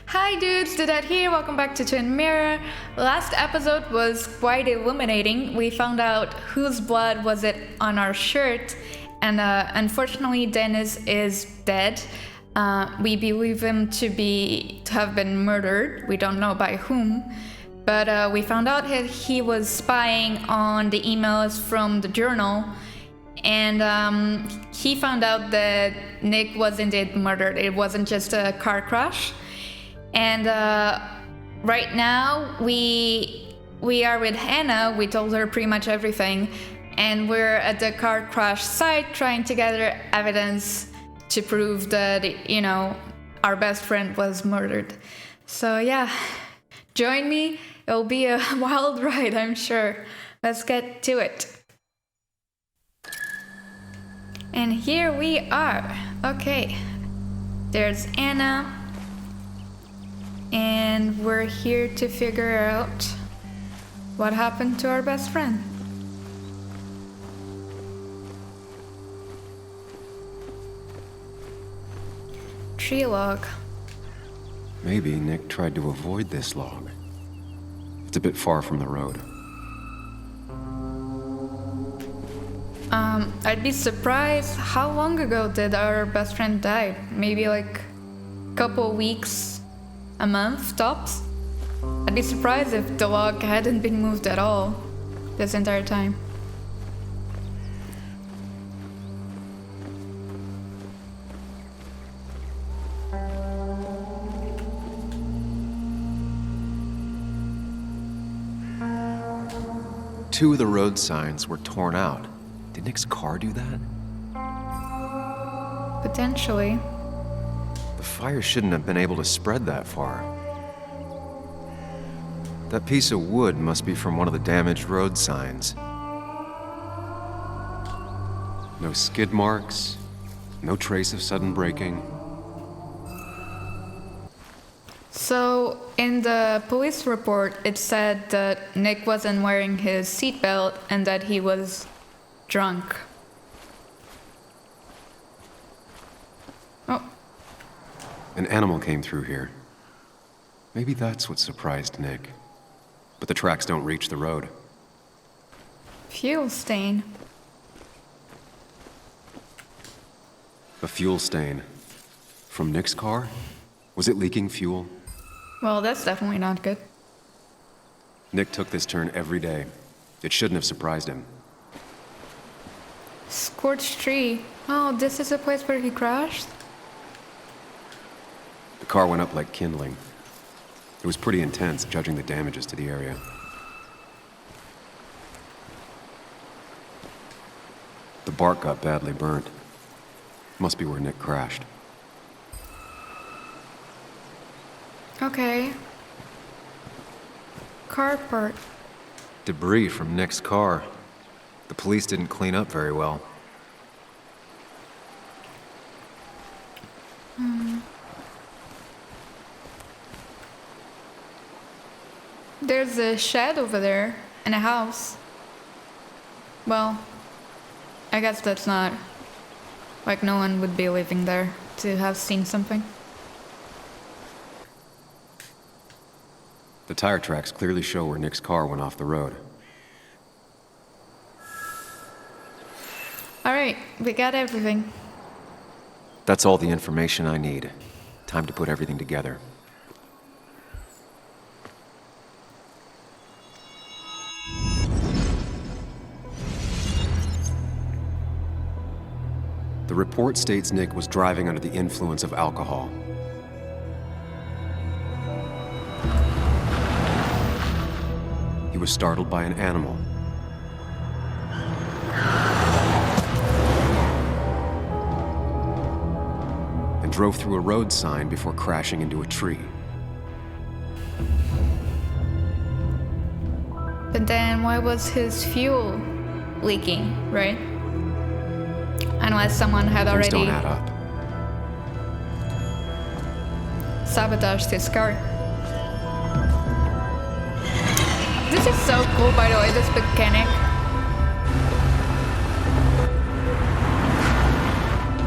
Hi dudes, Dudette here, welcome back to Twin Mirror. Last episode was quite illuminating. We found out whose blood was it on our shirt, and unfortunately Dennis is dead. We believe him to have been murdered. We don't know by whom, but we found out that he was spying on the emails from the journal, and he found out that Nick was indeed murdered. It wasn't just a car crash. And right now we are with Hannah. We told her pretty much everything, and we're at the car crash site trying to gather evidence to prove that, our best friend was murdered. So yeah, join me. It'll be a wild ride, I'm sure. Let's get to it. And here we are. Okay, there's Anna. And we're here to figure out what happened to our best friend. Tree log. Maybe Nick tried to avoid this log. It's a bit far from the road. I'd be surprised. How long ago did our best friend die? Maybe like a couple weeks, a month tops? I'd be surprised if the log hadn't been moved at all this entire time. Two of the road signs were torn out. Did Nick's car do that? Potentially. The fire shouldn't have been able to spread that far. That piece of wood must be from one of the damaged road signs. No skid marks, no trace of sudden braking. So, in the police report, it said that Nick wasn't wearing his seatbelt and that he was drunk. Oh. An animal came through here. Maybe that's what surprised Nick. But the tracks don't reach the road. Fuel stain. A fuel stain. From Nick's car? Was it leaking fuel? Well, that's definitely not good. Nick took this turn every day. It shouldn't have surprised him. Scorched tree. Oh, this is the place where he crashed? The car went up like kindling. It was pretty intense, judging the damages to the area. The bark got badly burnt. Must be where Nick crashed. Okay. Car part. Debris from Nick's car. The police didn't clean up very well. There's a shed over there and a house. Well, I guess that's not... like no one would be living there to have seen something. The tire tracks clearly show where Nick's car went off the road. Alright, we got everything. That's all the information I need. Time to put everything together. The report states Nick was driving under the influence of alcohol. He was startled by an animal. And drove through a road sign before crashing into a tree. But then why was his fuel leaking, right? Unless someone had Things already don't add up. sabotaged his car. This is so cool, by the way, this mechanic.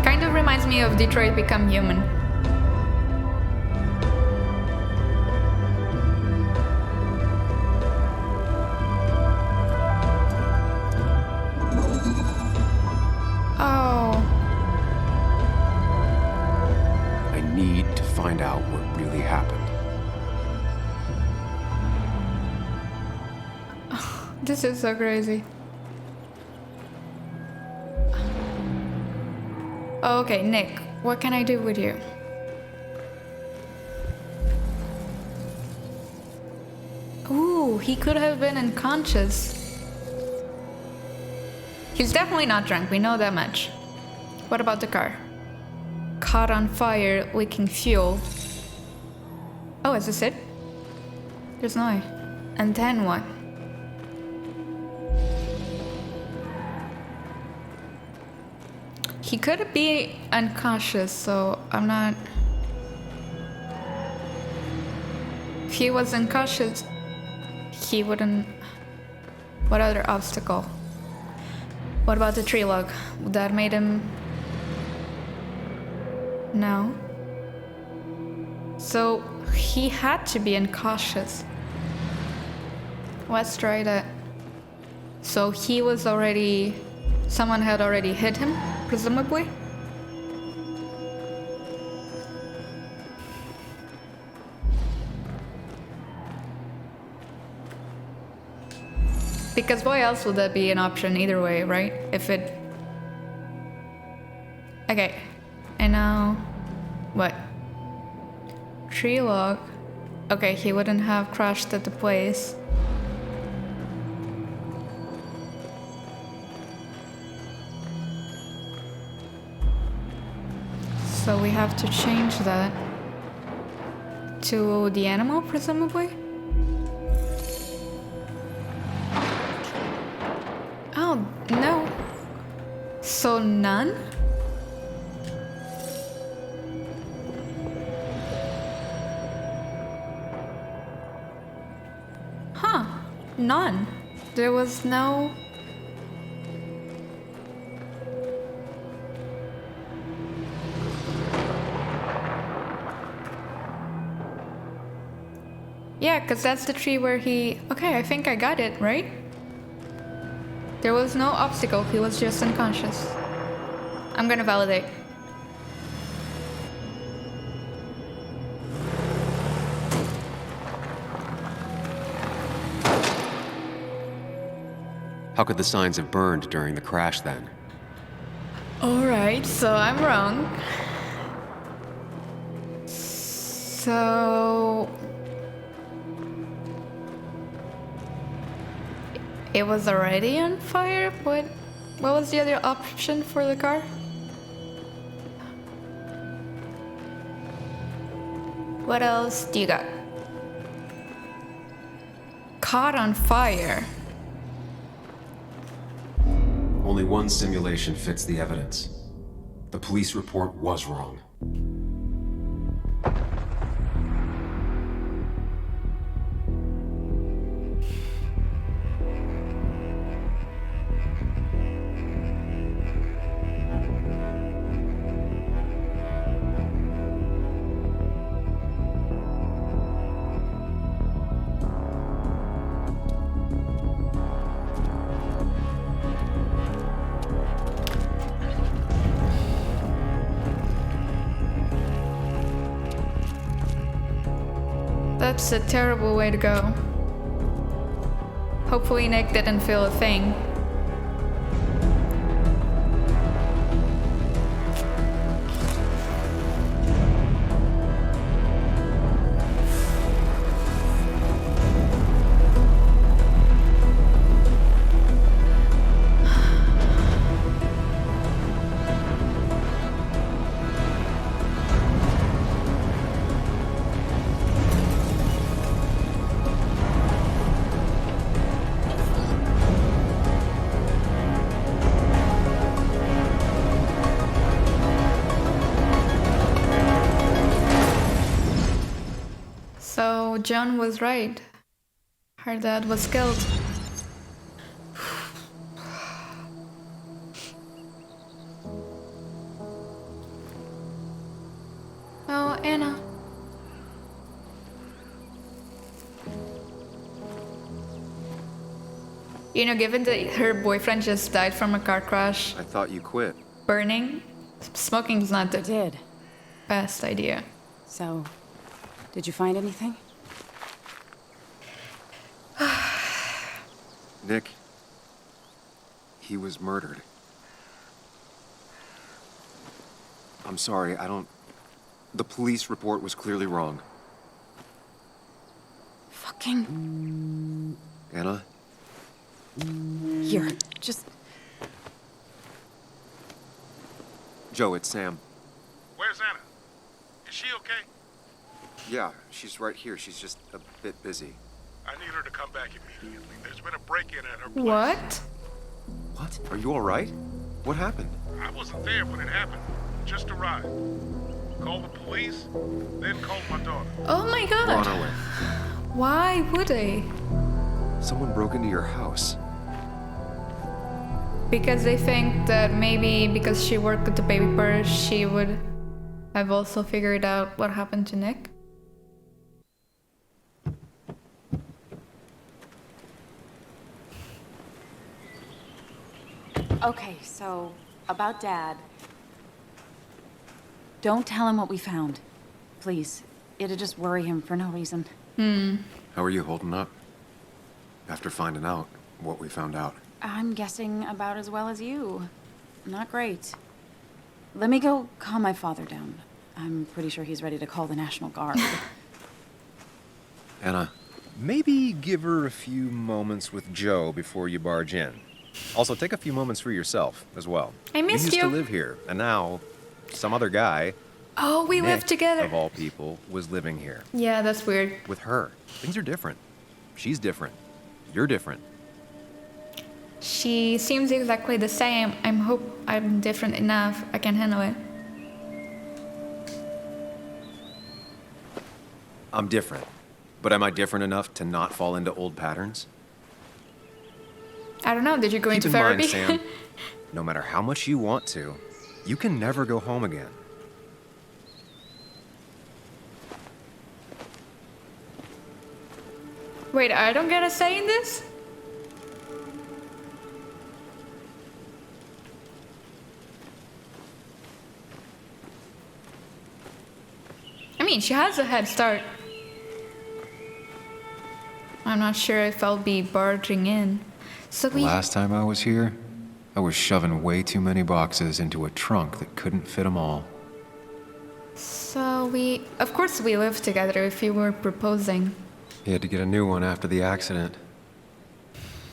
Kind of reminds me of Detroit Become Human. find out what really happened. This is so crazy. Oh, okay, Nick, what can I do with you? Ooh, he could have been unconscious. He's definitely not drunk, we know that much. What about the car? Caught on fire, leaking fuel. Oh, is this it? There's no way. And then what? He could be unconscious, so I'm not... If he was unconscious, he wouldn't... What other obstacle? What about the tree log? That made him... No. So he had to be unconscious. Let's try that. So he was already... Someone had already hit him, presumably? Because why else would that be an option either way, right? If it... Okay. And now... What? Tree log. Okay, he wouldn't have crashed at the place. So we have to change that to the animal, presumably? Oh, no. So none? Huh. None. There was no... Yeah, because that's the tree where he... Okay, I think I got it, right? There was no obstacle, he was just unconscious. I'm gonna validate. How could the signs have burned during the crash then? Alright, so I'm wrong. So... It was already on fire? What was the other option for the car? What else do you got? Caught on fire. Only one simulation fits the evidence. The police report was wrong. That's a terrible way to go. Hopefully Nick didn't feel a thing. So Joan was right. Her dad was killed. Oh, Anna. You know, given that her boyfriend just died from a car crash, I thought you quit. burning, smoking's not the Did. best idea. So, did you find anything? Nick, he was murdered. I'm sorry, the police report was clearly wrong. Fucking... Anna? Here, just... Joe, it's Sam. Where's Anna? Is she okay? Yeah, she's right here. She's just a bit busy. I need her to come back immediately. There's been a break-in at her place. What? What? Are you all right? What happened? I wasn't there when it happened. Just arrived. Call the police, then call my daughter. Oh my We're on god. our way. Why would they? Someone broke into your house. Because they think that maybe because she worked with the baby purse, she would have also figured out what happened to Nick. Okay, so, about Dad. Don't tell him what we found. Please. It'd just worry him for no reason. How are you holding up? After finding out what we found out. I'm guessing about as well as you. Not great. Let me go calm my father down. I'm pretty sure he's ready to call the National Guard. Anna, Maybe give her a few moments with Joe before you barge in. Also, take a few moments for yourself as well. I missed You used you. to live here, and now some other guy, Oh, we live Nick, together. of all people, was living here. Yeah, that's weird. With her. Things are different. She's different. You're different. She seems exactly the same. I hope I'm different enough. I can handle it. I'm different. But am I different enough to not fall into old patterns? I don't know. Did you go Keep into in therapy? mind, Sam, no matter how much you want to, you can never go home again. Wait, I don't get a say in this? I mean, she has a head start. I'm not sure if I'll be barging in. So The we... last time I was here, I was shoving way too many boxes into a trunk that couldn't fit them all. So we... Of course we live together if you were proposing. He had to get a new one after the accident.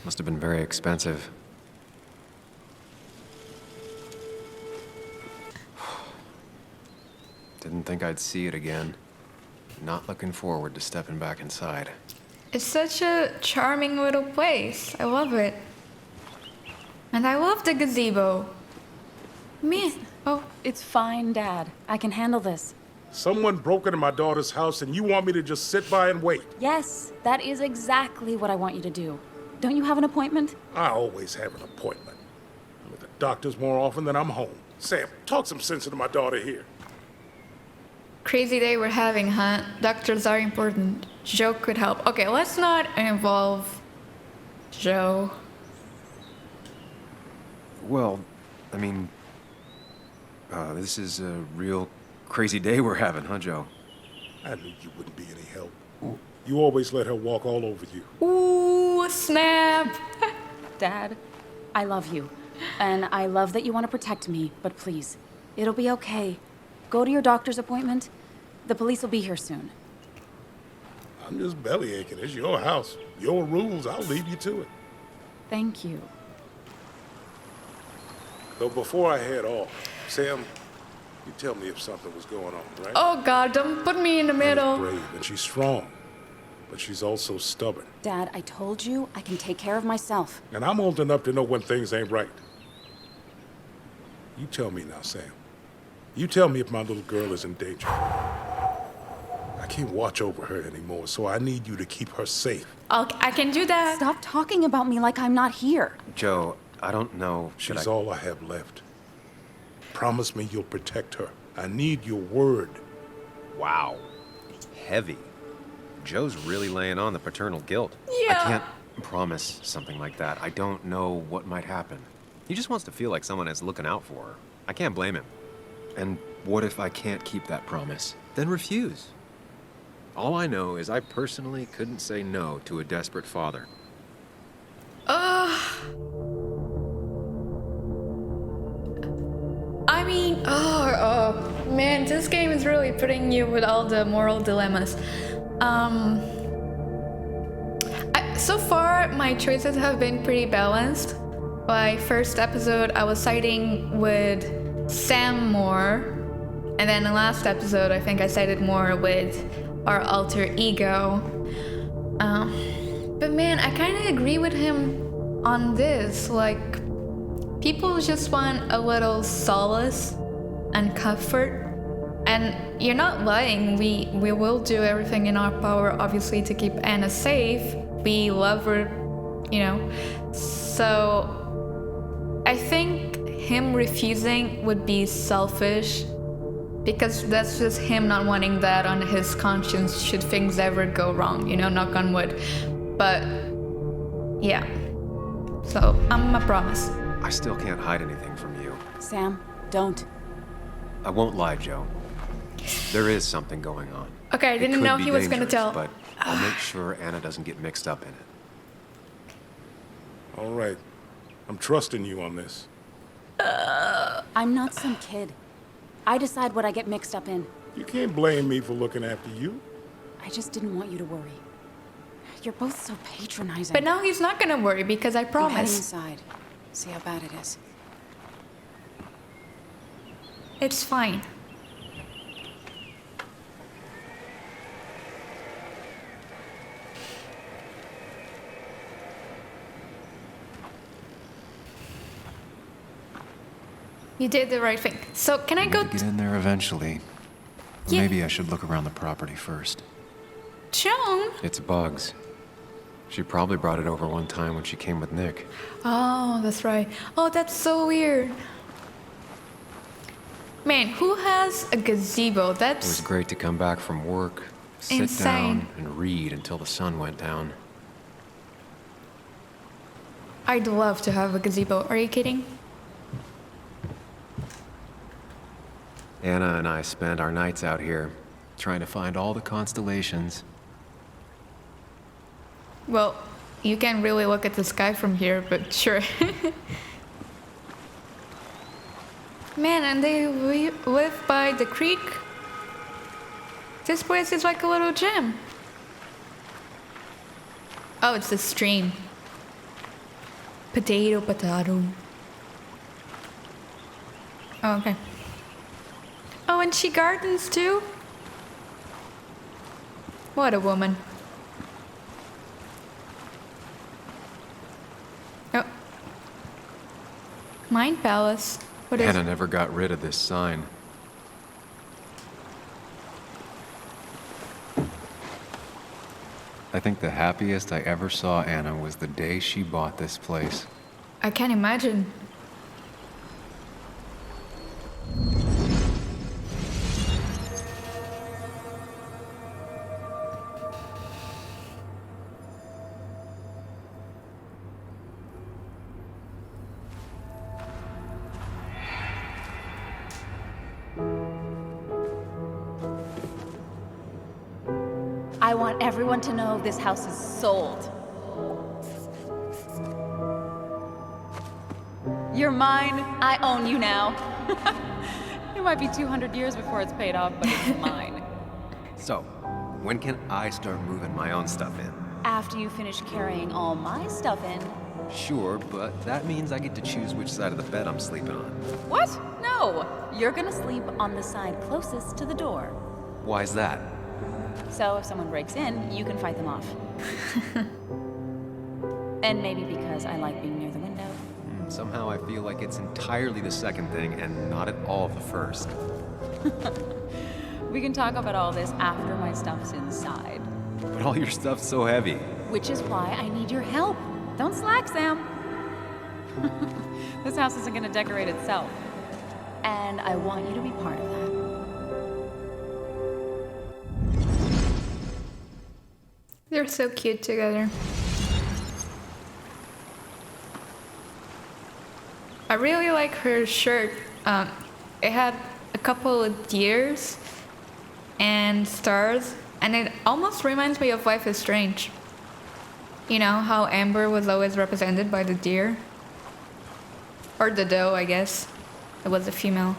Must have been very expensive. Didn't think I'd see it again. Not looking forward to stepping back inside. It's such a charming little place. I love it. And I love the gazebo. Me. Oh, It's fine, Dad. I can handle this. Someone broke into my daughter's house and you want me to just sit by and wait? Yes, that is exactly what I want you to do. Don't you have an appointment? I always have an appointment. I'm at the doctor's more often than I'm home. Sam, talk some sense into my daughter here. crazy day we're having, huh? Doctors are important. Joe could help. Okay, let's not involve Joe. Well, I mean, this is a real crazy day we're having, huh, Joe? I knew you wouldn't be any help. You always let her walk all over you. Ooh, snap. Dad, I love you. And I love that you want to protect me, but please, it'll be okay. Go to your doctor's appointment. The police will be here soon. I'm just belly aching. It's your house. Your rules. I'll leave you to it. Thank you. Though before I head off, Sam, you tell me if something was going on, right? Oh God, don't put me in the Anna's middle. brave and she's strong, but she's also stubborn. Dad, I told you I can take care of myself. And I'm old enough to know when things ain't right. You tell me now, Sam. You tell me if my little girl is in danger. I can't watch over her anymore, so I need you to keep her safe. I can do that. Stop talking about me like I'm not here. Joe, I don't know. Should She's I? all I have left. Promise me you'll protect her. I need your word. Wow. Heavy. Joe's really laying on the paternal guilt. Yeah. I can't promise something like that. I don't know what might happen. He just wants to feel like someone is looking out for her. I can't blame him. And what if I can't keep that promise? Then refuse. All I know is I personally couldn't say no to a desperate father. I mean, man, this game is really putting you with all the moral dilemmas. So far, my choices have been pretty balanced. By first episode, I was siding with Sam more, and then the last episode, I think I sided more with our alter ego. But man, I kind of agree with him on this. Like, people just want a little solace and comfort. And you're not lying. We will do everything in our power, obviously, to keep Anna safe. We love her, you know. So I think him refusing would be selfish, because that's just him not wanting that on his conscience should things ever go wrong, you know, knock on wood. But yeah, so I'm a promise. I still can't hide anything from you. Sam, don't. I won't lie, Joe. There is something going on. Okay, I It didn't could know be he was gonna dangerous, tell. But I'll make sure Anna doesn't get mixed up in it. All right. I'm trusting you on this. I'm not some kid. I decide what I get mixed up in. You can't blame me for looking after you. I just didn't want you to worry. You're both so patronizing. But now he's not gonna worry, because I I'm heading promise. inside. See how bad it is. It's fine. You did the right thing. So can I go? Get in there eventually. Yeah. Maybe I should look around the property first. Joan? It's bugs. She probably brought it over one time when she came with Nick. Oh, that's right. Oh, that's so weird. Man, who has a gazebo? It was That's great to come back from work, sit Insane. down, and read until the sun went down. I'd love to have a gazebo. Are you kidding? Anna and I spend our nights out here, trying to find all the constellations. Well, you can't really look at the sky from here, but sure. Man, and they live by the creek. This place is like a little gym. Oh, it's a stream. Potato, potato. Oh, okay. Oh, and she gardens too? What a woman. Oh. Mind Palace. What is Anna never got rid of this sign. I think the happiest I ever saw Anna was the day she bought this place. I can't imagine. I want everyone to know this house is sold. You're mine. I own you now. It might be 200 years before it's paid off, but it's mine. So, when can I start moving my own stuff in? After you finish carrying all my stuff in. Sure, but that means I get to choose which side of the bed I'm sleeping on. What? No. You're gonna sleep on the side closest to the door. Why's that? So if someone breaks in, you can fight them off. And maybe because I like being near the window. Somehow I feel like it's entirely the second thing and not at all the first. We can talk about all this after my stuff's inside. But all your stuff's so heavy. Which is why I need your help. Don't slack, Sam. This house isn't gonna decorate itself. And I want you to be part of that. They're so cute together. I really like her shirt. It had a couple of deers and stars, and it almost reminds me of Life is Strange. You know how Amber was always represented by the deer? Or the doe, I guess. It was a female.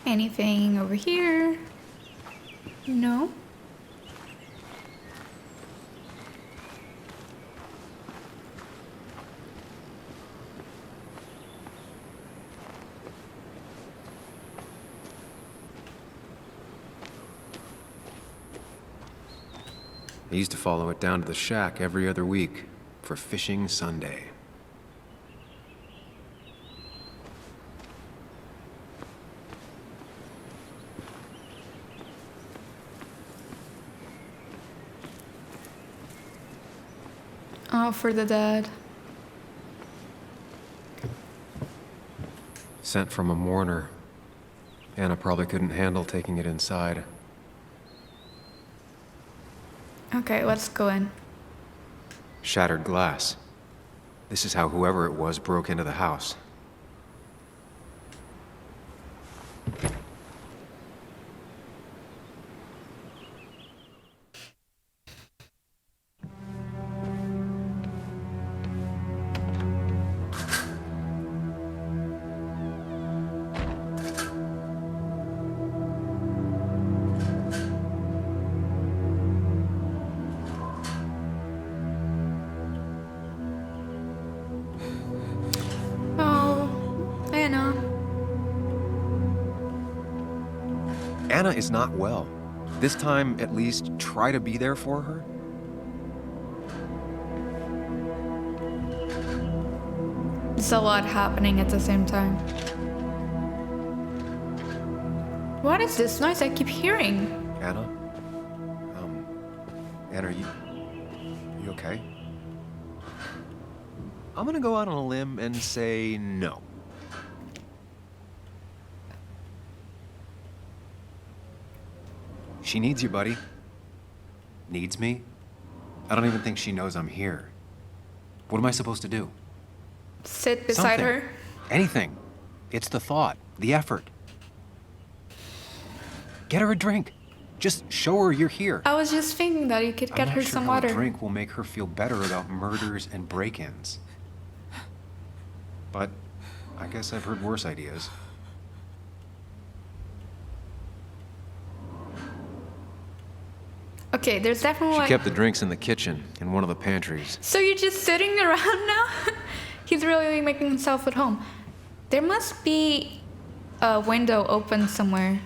Anything over here? No. I used to follow it down to the shack every other week for Fishing Sunday. Oh, for the dead. Sent from a mourner. Anna probably couldn't handle taking it inside. Okay, let's go in. Shattered glass. This is how whoever it was broke into the house. Anna is not well. This time, at least, try to be there for her. There's a lot happening at the same time. What is this noise I keep hearing? Anna? Anna, are you okay? I'm gonna go out on a limb and say no. She needs you, buddy. Needs me? I don't even think she knows I'm here. What am I supposed to do? Sit beside Something. her? Anything. It's the thought, the effort. Get her a drink. Just show her you're here. I was just thinking that you could get I'm her not sure some how water. a drink will make her feel better about murders and break-ins. But I guess I've heard worse ideas. Okay, there's definitely She kept the drinks in the kitchen, in one of the pantries. So you're just sitting around now? He's really making himself at home. There must be a window open somewhere.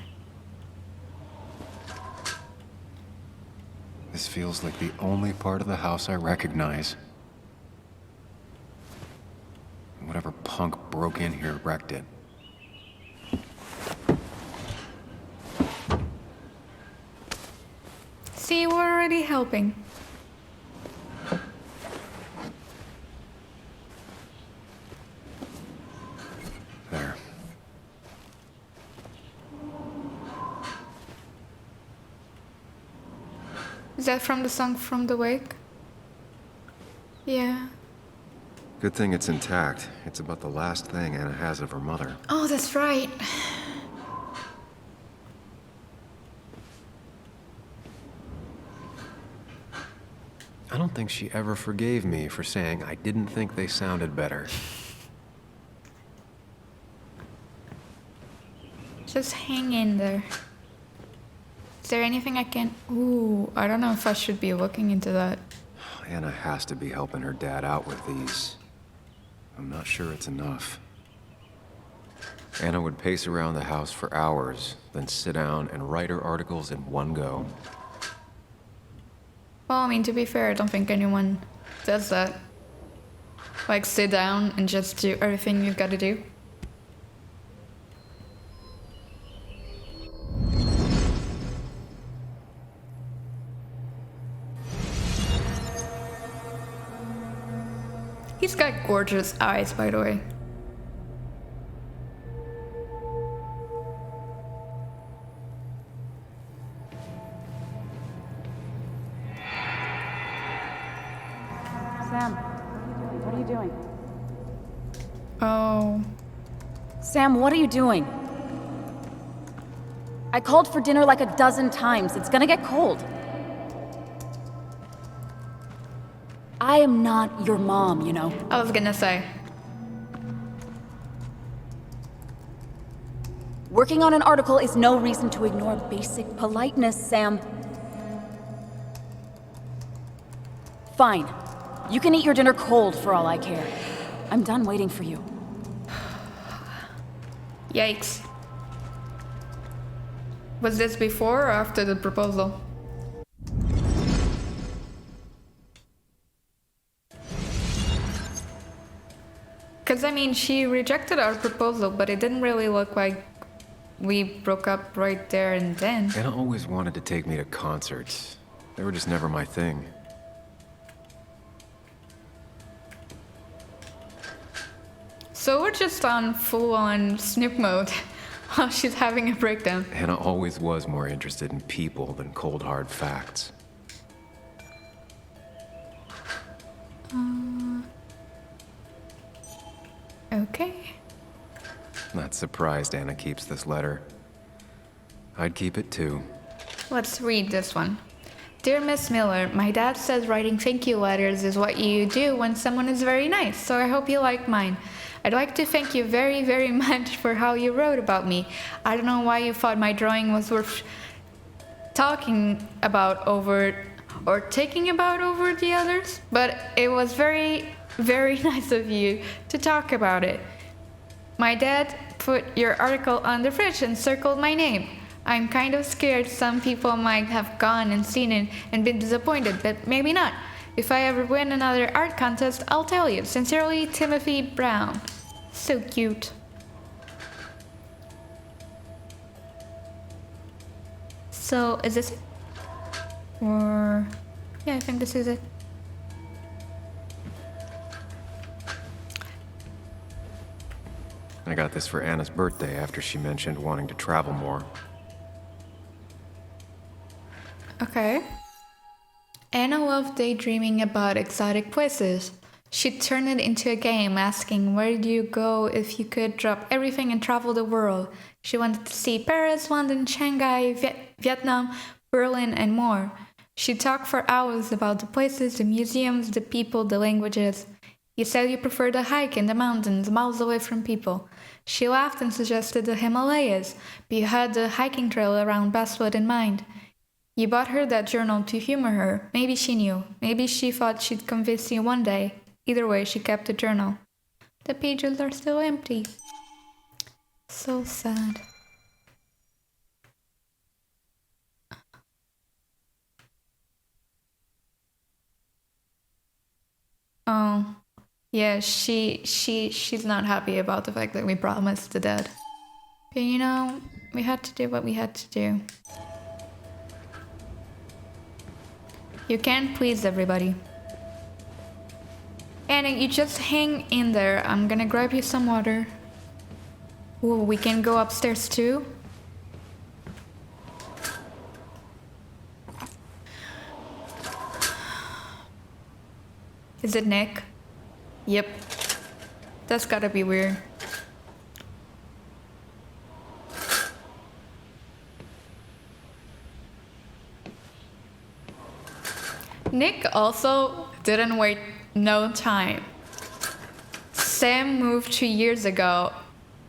This feels like the only part of the house I recognize. Whatever punk broke in here wrecked it. See, we're already helping. There. Is that from the song From the Wake? Yeah. Good thing it's intact. It's about the last thing Anna has of her mother. Oh, that's right. I don't think she ever forgave me for saying I didn't think they sounded better. Just hang in there. Is there anything I can... Ooh, I don't know if I should be looking into that. Anna has to be helping her dad out with these. I'm not sure it's enough. Anna would pace around the house for hours, then sit down and write her articles in one go. Well, I mean, to be fair, I don't think anyone does that. Like, sit down and just do everything you've got to do. He's got gorgeous eyes, by the way. Sam, what are you doing? I called for dinner like a dozen times. It's gonna get cold. I am not your mom, you know. I was gonna say. Working on an article is no reason to ignore basic politeness, Sam. Fine. You can eat your dinner cold for all I care. I'm done waiting for you. Yikes. Was this before or after the proposal? Because, I mean, she rejected our proposal, but it didn't really look like we broke up right there and then. Anna always wanted to take me to concerts. They were just never my thing. So we're just on full-on Snoop mode while she's having a breakdown. Anna always was more interested in people than cold hard facts. Okay. Not surprised Anna keeps this letter. I'd keep it too. Let's read this one. Dear Miss Miller, my dad says writing thank you letters is what you do when someone is very nice, so I hope you like mine. I'd like to thank you very, very much for how you wrote about me. I don't know why you thought my drawing was worth talking about over or taking about over the others, but it was very, very nice of you to talk about it. My dad put your article on the fridge and circled my name. I'm kind of scared some people might have gone and seen it and been disappointed, but maybe not. If I ever win another art contest, I'll tell you. Sincerely, Timothy Brown. So cute. So, is this it? Or... yeah, I think this is it. I got this for Anna's birthday after she mentioned wanting to travel more. Okay. Anna loved daydreaming about exotic places. She'd turn it into a game, asking where do you go if you could drop everything and travel the world. She wanted to see Paris, London, Shanghai, Vietnam, Berlin, and more. She'd talk for hours about the places, the museums, the people, the languages. You said you preferred a hike in the mountains, miles away from people. She laughed and suggested the Himalayas, but you had the hiking trail around Basswood in mind. You bought her that journal to humor her. Maybe she knew. Maybe she thought she'd convince you one day. Either way, she kept the journal. The pages are still empty. So sad. Oh, yeah, she's not happy about the fact that we promised the dad. But you know, we had to do what we had to do. You can't please everybody. Anna, you just hang in there. I'm gonna grab you some water. Ooh, we can go upstairs too? Is it Nick? Yep. That's gotta be weird. Nick also didn't wait no time. Sam moved 2 years ago,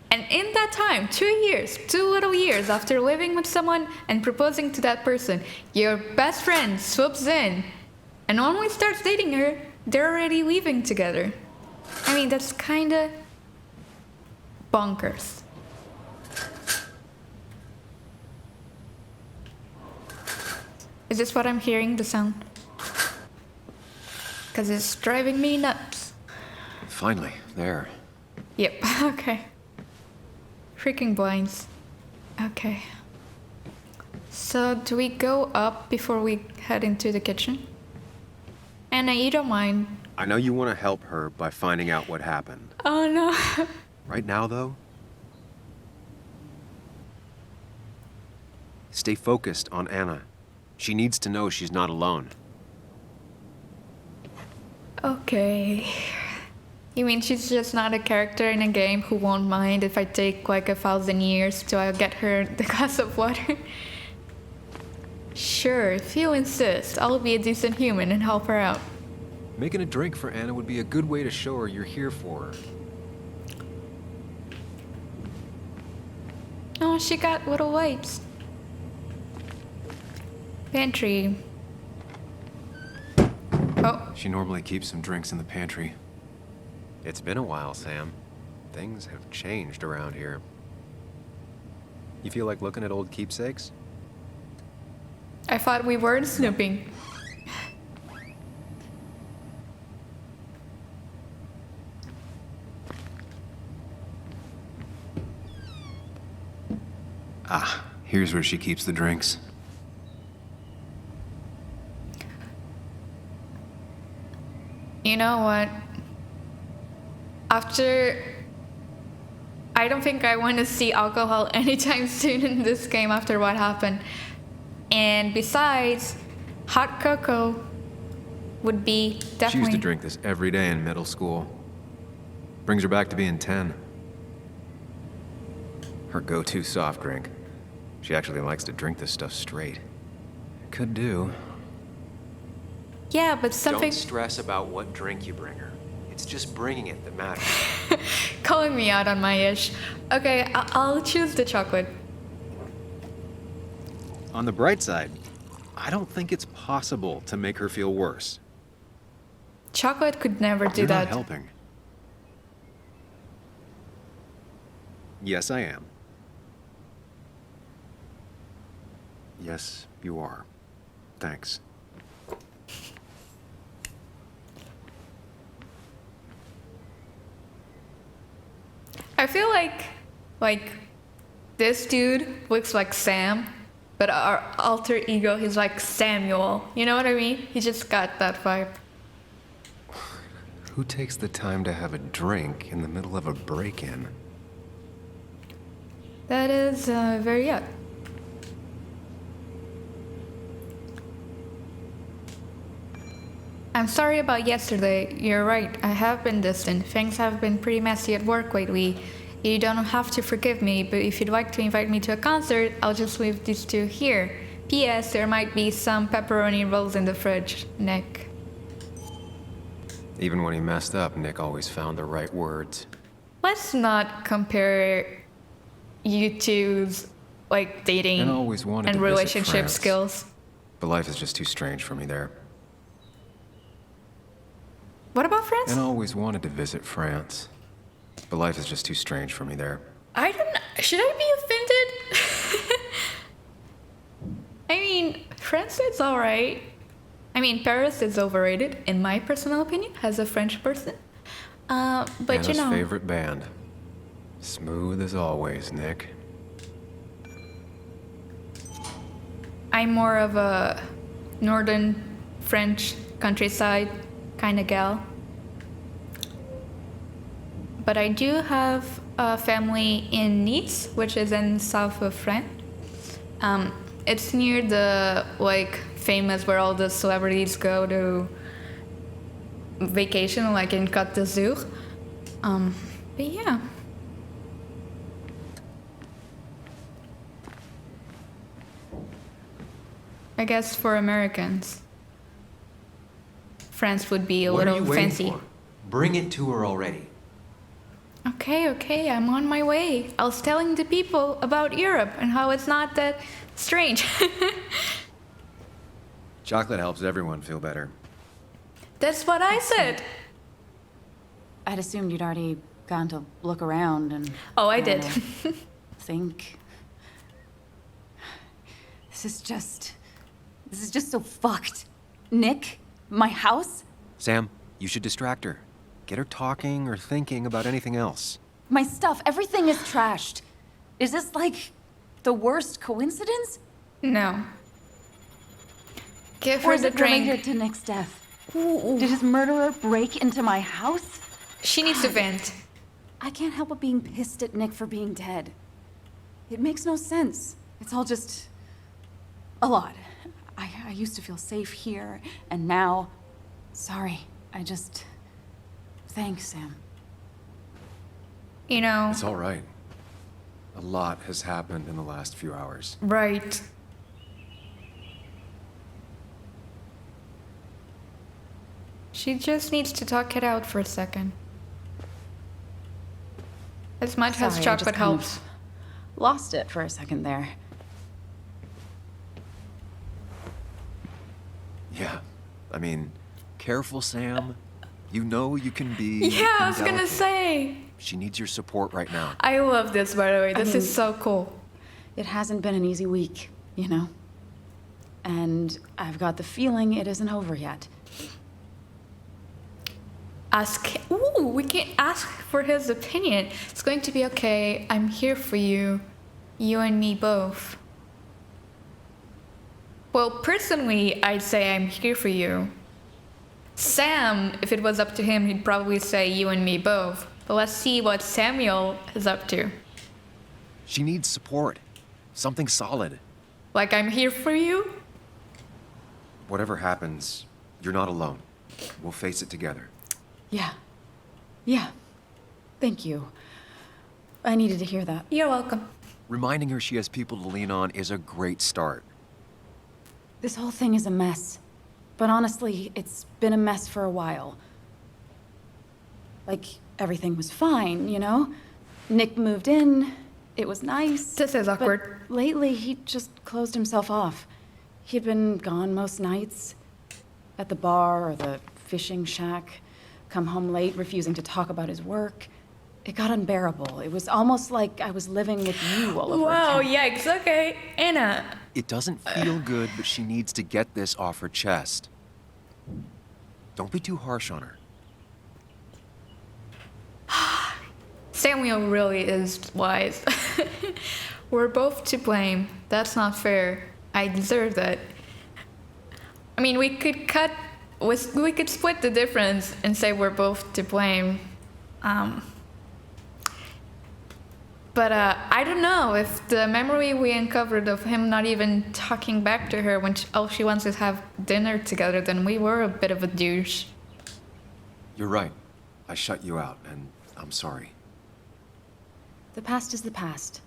and in that time, 2 years, 2 little years after living with someone and proposing to that person, your best friend swoops in, and when we start dating her, they're already leaving together. I mean, that's kinda bonkers. Is this what I'm hearing, the sound? Because it's driving me nuts. Finally, there. Yep, okay. Freaking blinds. Okay. So, do we go up before we head into the kitchen? Anna, you don't mind. I know you want to help her by finding out what happened. Oh no. Right now, though, stay focused on Anna. She needs to know she's not alone. Okay. You mean she's just not a character in a game who won't mind if I take like 1,000 years to get her the glass of water? Sure, if you insist, I'll be a decent human and help her out. Making a drink for Anna would be a good way to show her you're here for her. Oh, she got little wipes. Pantry. Oh. She normally keeps some drinks in the pantry. It's been a while, Sam. Things have changed around here. You feel like looking at old keepsakes? I thought we weren't snooping. Ah, here's where she keeps the drinks. You know what? I don't think I want to see alcohol anytime soon in this game after what happened. And besides, hot cocoa would be definitely... She used to drink this every day in middle school. Brings her back to being 10. Her go-to soft drink. She actually likes to drink this stuff straight. Could do. Yeah, but something... Don't stress about what drink you bring her. It's just bringing it that matters. Calling me out on my ish. Okay, I'll choose the chocolate. On the bright side, I don't think it's possible to make her feel worse. Chocolate could never do You're that. not helping. Yes, I am. Yes, you are. Thanks. I feel like this dude looks like Sam, but our alter ego, he's like Samuel. You know what I mean? He just got that vibe. Who takes the time to have a drink in the middle of a break-in? That is very odd. I'm sorry about yesterday. You're right, I have been distant. Things have been pretty messy at work lately. You don't have to forgive me, but if you'd like to invite me to a concert, I'll just leave these two here. P.S. There might be some pepperoni rolls in the fridge, Nick. Even when he messed up, Nick always found the right words. Let's not compare you two's like dating And I always wanted and to visit relationship France. skills. But life is just too strange for me there. What about France? And I always wanted to visit France. But life is just too strange for me there. I don't know. Should I be offended? I mean, France is alright. I mean, Paris is overrated, in my personal opinion, as a French person. But Anna's you know. favorite band. Smooth as always, Nick. I'm more of a northern French countryside kind of gal. But I do have a family in Nice, which is in south of France. It's near the like famous where all the celebrities go to vacation, like in Côte d'Azur. But yeah. I guess for Americans, France would be a What are little you waiting fancy. for? Bring it to her already. Okay, I'm on my way. I was telling the people about Europe and how it's not that strange. Chocolate helps everyone feel better. That's what I said. I'd assumed you'd already gone to look around and... Oh, I don't did. know, think. This is just so fucked. Nick, my house, Sam, you should distract her. Get her talking or thinking about anything else. my stuff, everything is trashed. Is this like the worst coincidence? No. Give Or her is the it drink. related to Nick's death? Did his murderer break into my house? She needs to vent. I can't help but being pissed at Nick for being dead. It makes no sense. It's all just a lot. I used to feel safe here, and now, sorry, thanks, Sam. You know? It's all right. A lot has happened in the last few hours. Right. She just needs to talk it out for a second. As much as Sorry, I chocolate just kind of helps. lost it for a second there. Yeah. I mean, careful, Sam. You know you can be Yeah, I was gonna indelicate. say. She needs your support right now. I love this, by the way. This is mean- so cool. It hasn't been an easy week, you know? And I've got the feeling it isn't over yet. Ooh, we can ask for his opinion. It's going to be okay. I'm here for you. You and me both. Well, personally, I'd say I'm here for you. Sam, if it was up to him, he'd probably say you and me both. But let's see what Samuel is up to. She needs support. Something solid. Like, I'm here for you? Whatever happens, you're not alone. We'll face it together. Yeah. Yeah. Thank you. I needed to hear that. You're welcome. Reminding her she has people to lean on is a great start. This whole thing is a mess. But honestly, it's been a mess for a while. Like, everything was fine, you know? Nick moved in. It was nice. This is awkward. But lately, he just closed himself off. He'd been gone most nights. At the bar or the fishing shack. Come home late, refusing to talk about his work. It got unbearable. It was almost like I was living with you all over Wow, again. yikes. Okay, Anna. It doesn't feel good, but she needs to get this off her chest. Don't be too harsh on her. Samuel really is wise. We're both to blame. That's not fair. I deserve that. I mean, we could split the difference and say we're both to blame. But I don't know if the memory we uncovered of him not even talking back to her when all she wants is have dinner together, then we were a bit of a douche. You're right. I shut you out, and I'm sorry. The past is the past.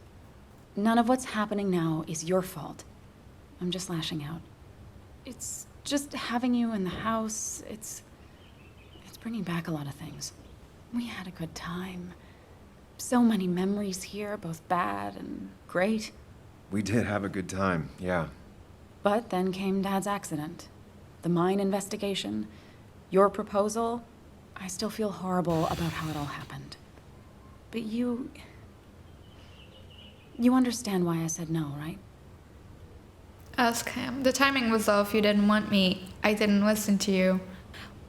None of what's happening now is your fault. I'm just lashing out. It's just having you in the house. It's bringing back a lot of things. We had a good time. So many memories here, both bad and great. We did have a good time, yeah. But then came Dad's accident. The mine investigation. Your proposal. I still feel horrible about how it all happened. But you understand why I said no, right? Ask him. The timing was off. You didn't want me. I didn't listen to you.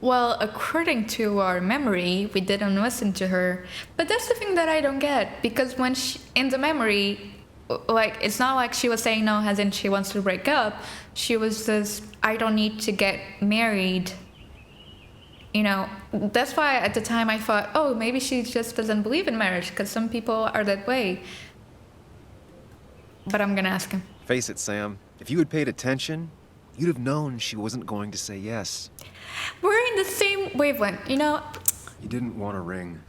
Well, according to our memory, we didn't listen to her. But that's the thing that I don't get. Because when in the memory, like, it's not like she was saying no as in she wants to break up. She was just, I don't need to get married. You know, that's why at the time I thought, oh, maybe she just doesn't believe in marriage. Because some people are that way. But I'm gonna ask him. Face it, Sam. If you had paid attention, you'd have known she wasn't going to say yes. We're in the same wavelength, you know? You didn't want a ring.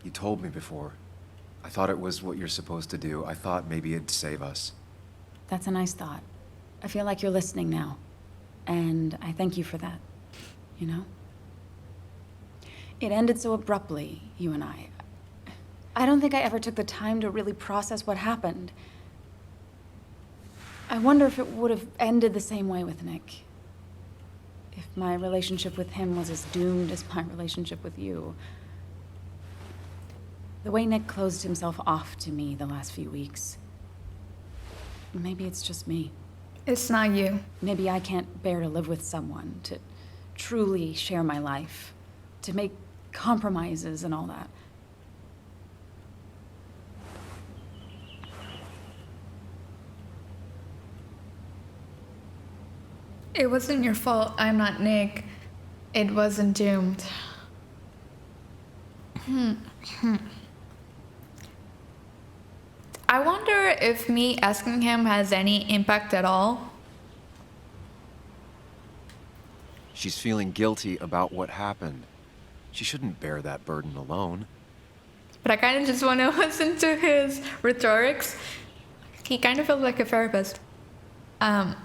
You told me before. I thought it was what you're supposed to do. I thought maybe it'd save us. That's a nice thought. I feel like you're listening now. And I thank you for that. You know? It ended so abruptly, you and I. I don't think I ever took the time to really process what happened. I wonder if it would have ended the same way with Nick. If my relationship with him was as doomed as my relationship with you. The way Nick closed himself off to me the last few weeks. Maybe it's just me. It's not you. Maybe I can't bear to live with someone, to truly share my life, to make compromises and all that. It wasn't your fault. I'm not Nick. It wasn't doomed. I wonder if me asking him has any impact at all. She's feeling guilty about what happened. She shouldn't bear that burden alone. but I kind of just want to listen to his rhetorics. He kind of felt like a therapist. I'm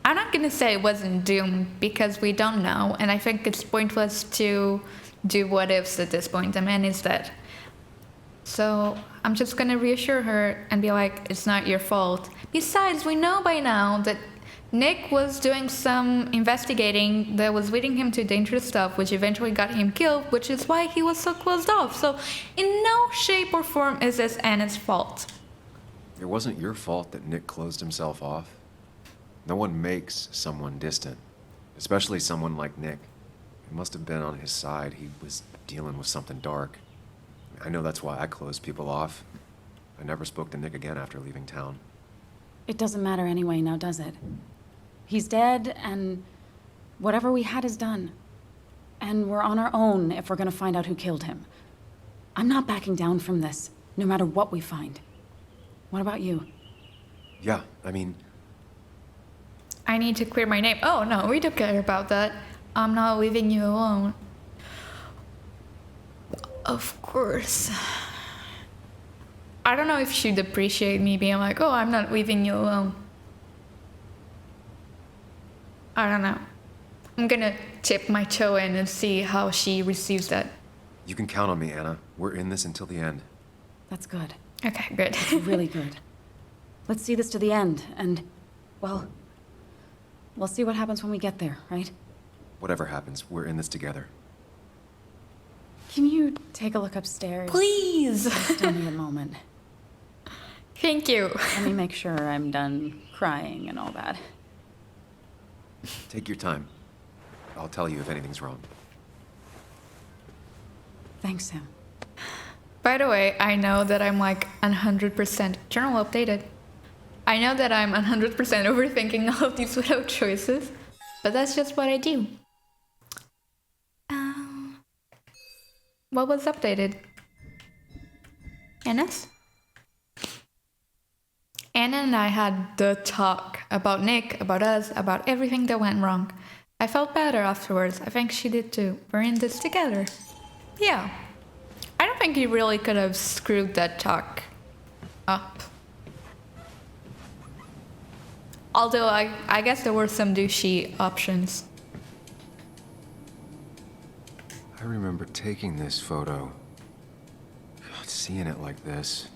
not gonna say it wasn't doomed because we don't know, and I think it's pointless to do what ifs at this point. The man is dead. So I'm just gonna reassure her and be like, it's not your fault. Besides, we know by now that Nick was doing some investigating that was leading him to dangerous stuff, which eventually got him killed, which is why he was so closed off. So in no shape or form is this Anna's fault. It wasn't your fault that Nick closed himself off. No one makes someone distant, especially someone like Nick. It must have been on his side. He was dealing with something dark. I know that's why I closed people off. I never spoke to Nick again after leaving town. It doesn't matter anyway, now does it? He's dead, and whatever we had is done. And we're on our own if we're gonna find out who killed him. I'm not backing down from this, no matter what we find. What about you? Yeah, I mean, I need to clear my name. Oh no, we don't care about that. I'm not leaving you alone. Of course. I don't know if she'd appreciate me being like, oh, I'm not leaving you alone. I don't know. I'm gonna tip my toe in and see how she receives that. you can count on me, Anna. We're in this until the end. That's good. Okay, good. That's really good. Let's see this to the end, and, well, we'll see what happens when we get there, right? Whatever happens, we're in this together. Can you take a look upstairs? Please! Just give me a moment. Thank you. Let me make sure I'm done crying and all that. Take your time. I'll tell you if anything's wrong. Thanks, Sam. By the way, I know that I'm like 100% journal updated. I know that I'm 100% overthinking all of these little choices, but that's just what I do. What was updated? Anna's? Anna and I had the talk about Nick, about us, about everything that went wrong. I felt better afterwards. I think she did too. We're in this together. Yeah. I don't think you really could have screwed that talk up. Although I guess there were some douchey options. I remember taking this photo. God, seeing it like this.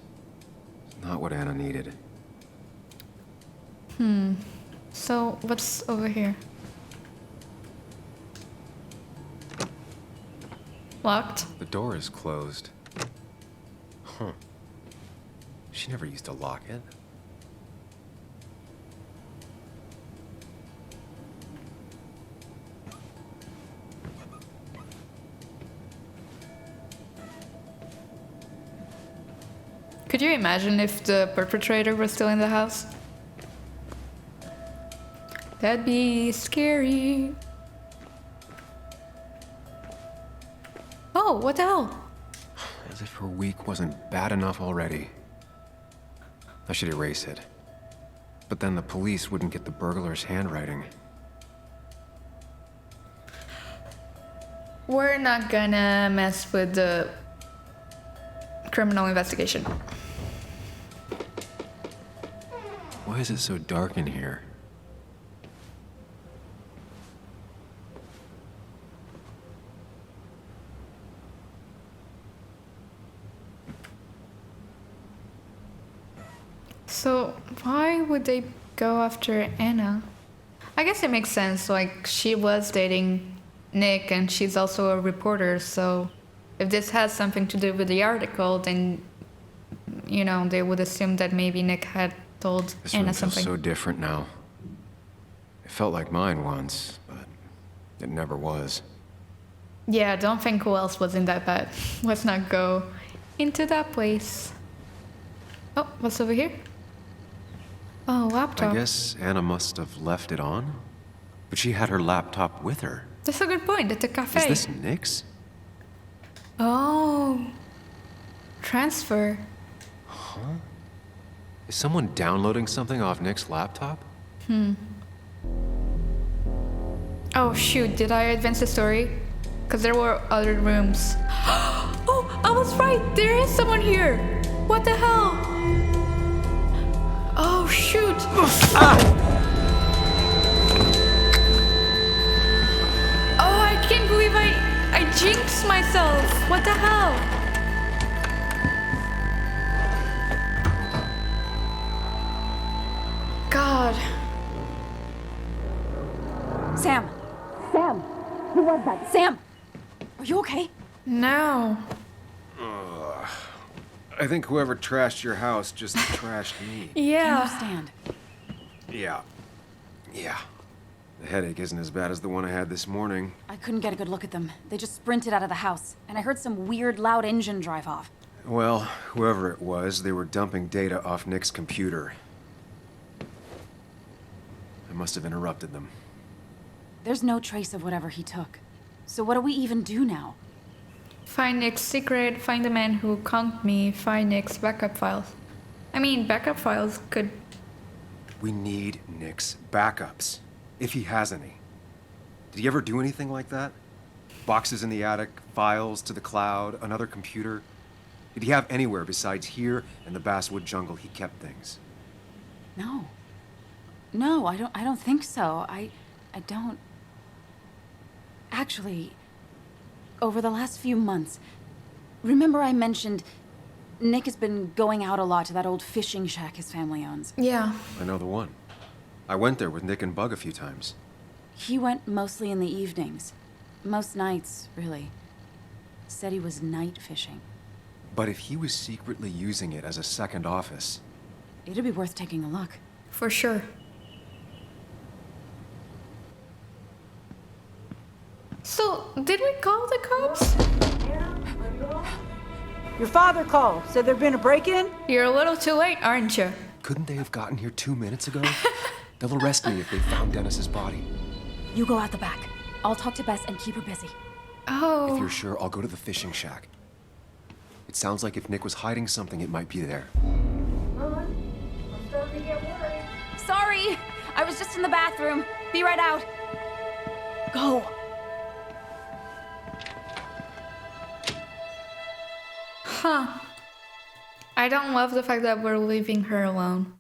It's not what Anna needed. So what's over here? Locked? The door is closed. Huh. She never used to lock it. Could you imagine if the perpetrator was still in the house? That'd be scary. Oh, what the hell? As if her week wasn't bad enough already. I should erase it. But then the police wouldn't get the burglar's handwriting. We're not gonna mess with the criminal investigation. Why is it so dark in here? So why would they go after Anna? I guess it makes sense, like she was dating Nick and she's also a reporter, so if this has something to do with the article, then, you know, they would assume that maybe Nick had told This Anna room feels something. so different now. It felt like mine once, but it never was. Yeah, don't think who else was in that bed. Let's not go into that place. Oh, what's over here? Oh, laptop. I guess Anna must have left it on. But she had her laptop with her. That's a good point. At the cafe. Is this Nick's? Oh. Transfer. Is someone downloading something off Nick's laptop? Oh shoot, did I advance the story? Because there were other rooms. Oh, I was right. There is someone here. What the hell? Oh, shoot. Oh, I can't believe I jinxed myself. What the hell? God. Sam! Sam! Who was that? Sam! Are you okay? No. I think whoever trashed your house just trashed me. Can you Yeah. stand? Yeah. The headache isn't as bad as the one I had this morning. I couldn't get a good look at them. They just sprinted out of the house, and I heard some weird, loud engine drive off. Well, whoever it was, they were dumping data off Nick's computer. I must have interrupted them. There's no trace of whatever he took. So what do we even do now? Find Nick's secret, find the man who conked me, find Nick's backup files. I mean, backup files could... We need Nick's backups, if he has any. Did he ever do anything like that? Boxes in the attic, files to the cloud, another computer? Did he have anywhere besides here and the Basswood jungle he kept things? No. No, I don't think so. I don't... Actually, over the last few months, remember I mentioned Nick has been going out a lot to that old fishing shack his family owns. Yeah. I know the one. I went there with Nick and Bug a few times. He went mostly in the evenings. Most nights, really. Said he was night fishing. But if he was secretly using it as a second office... It'd be worth taking a look. For sure. So, did we call the cops? Your father called. Said there'd been a break-in? You're a little too late, aren't you? Couldn't they have gotten here 2 minutes ago? They'll arrest me if they found Dennis's body. You go out the back. I'll talk to Bess and keep her busy. Oh. If you're sure, I'll go to the fishing shack. It sounds like if Nick was hiding something, it might be there. Sorry! I was just in the bathroom. Be right out. Go. Huh. I don't love the fact that we're leaving her alone.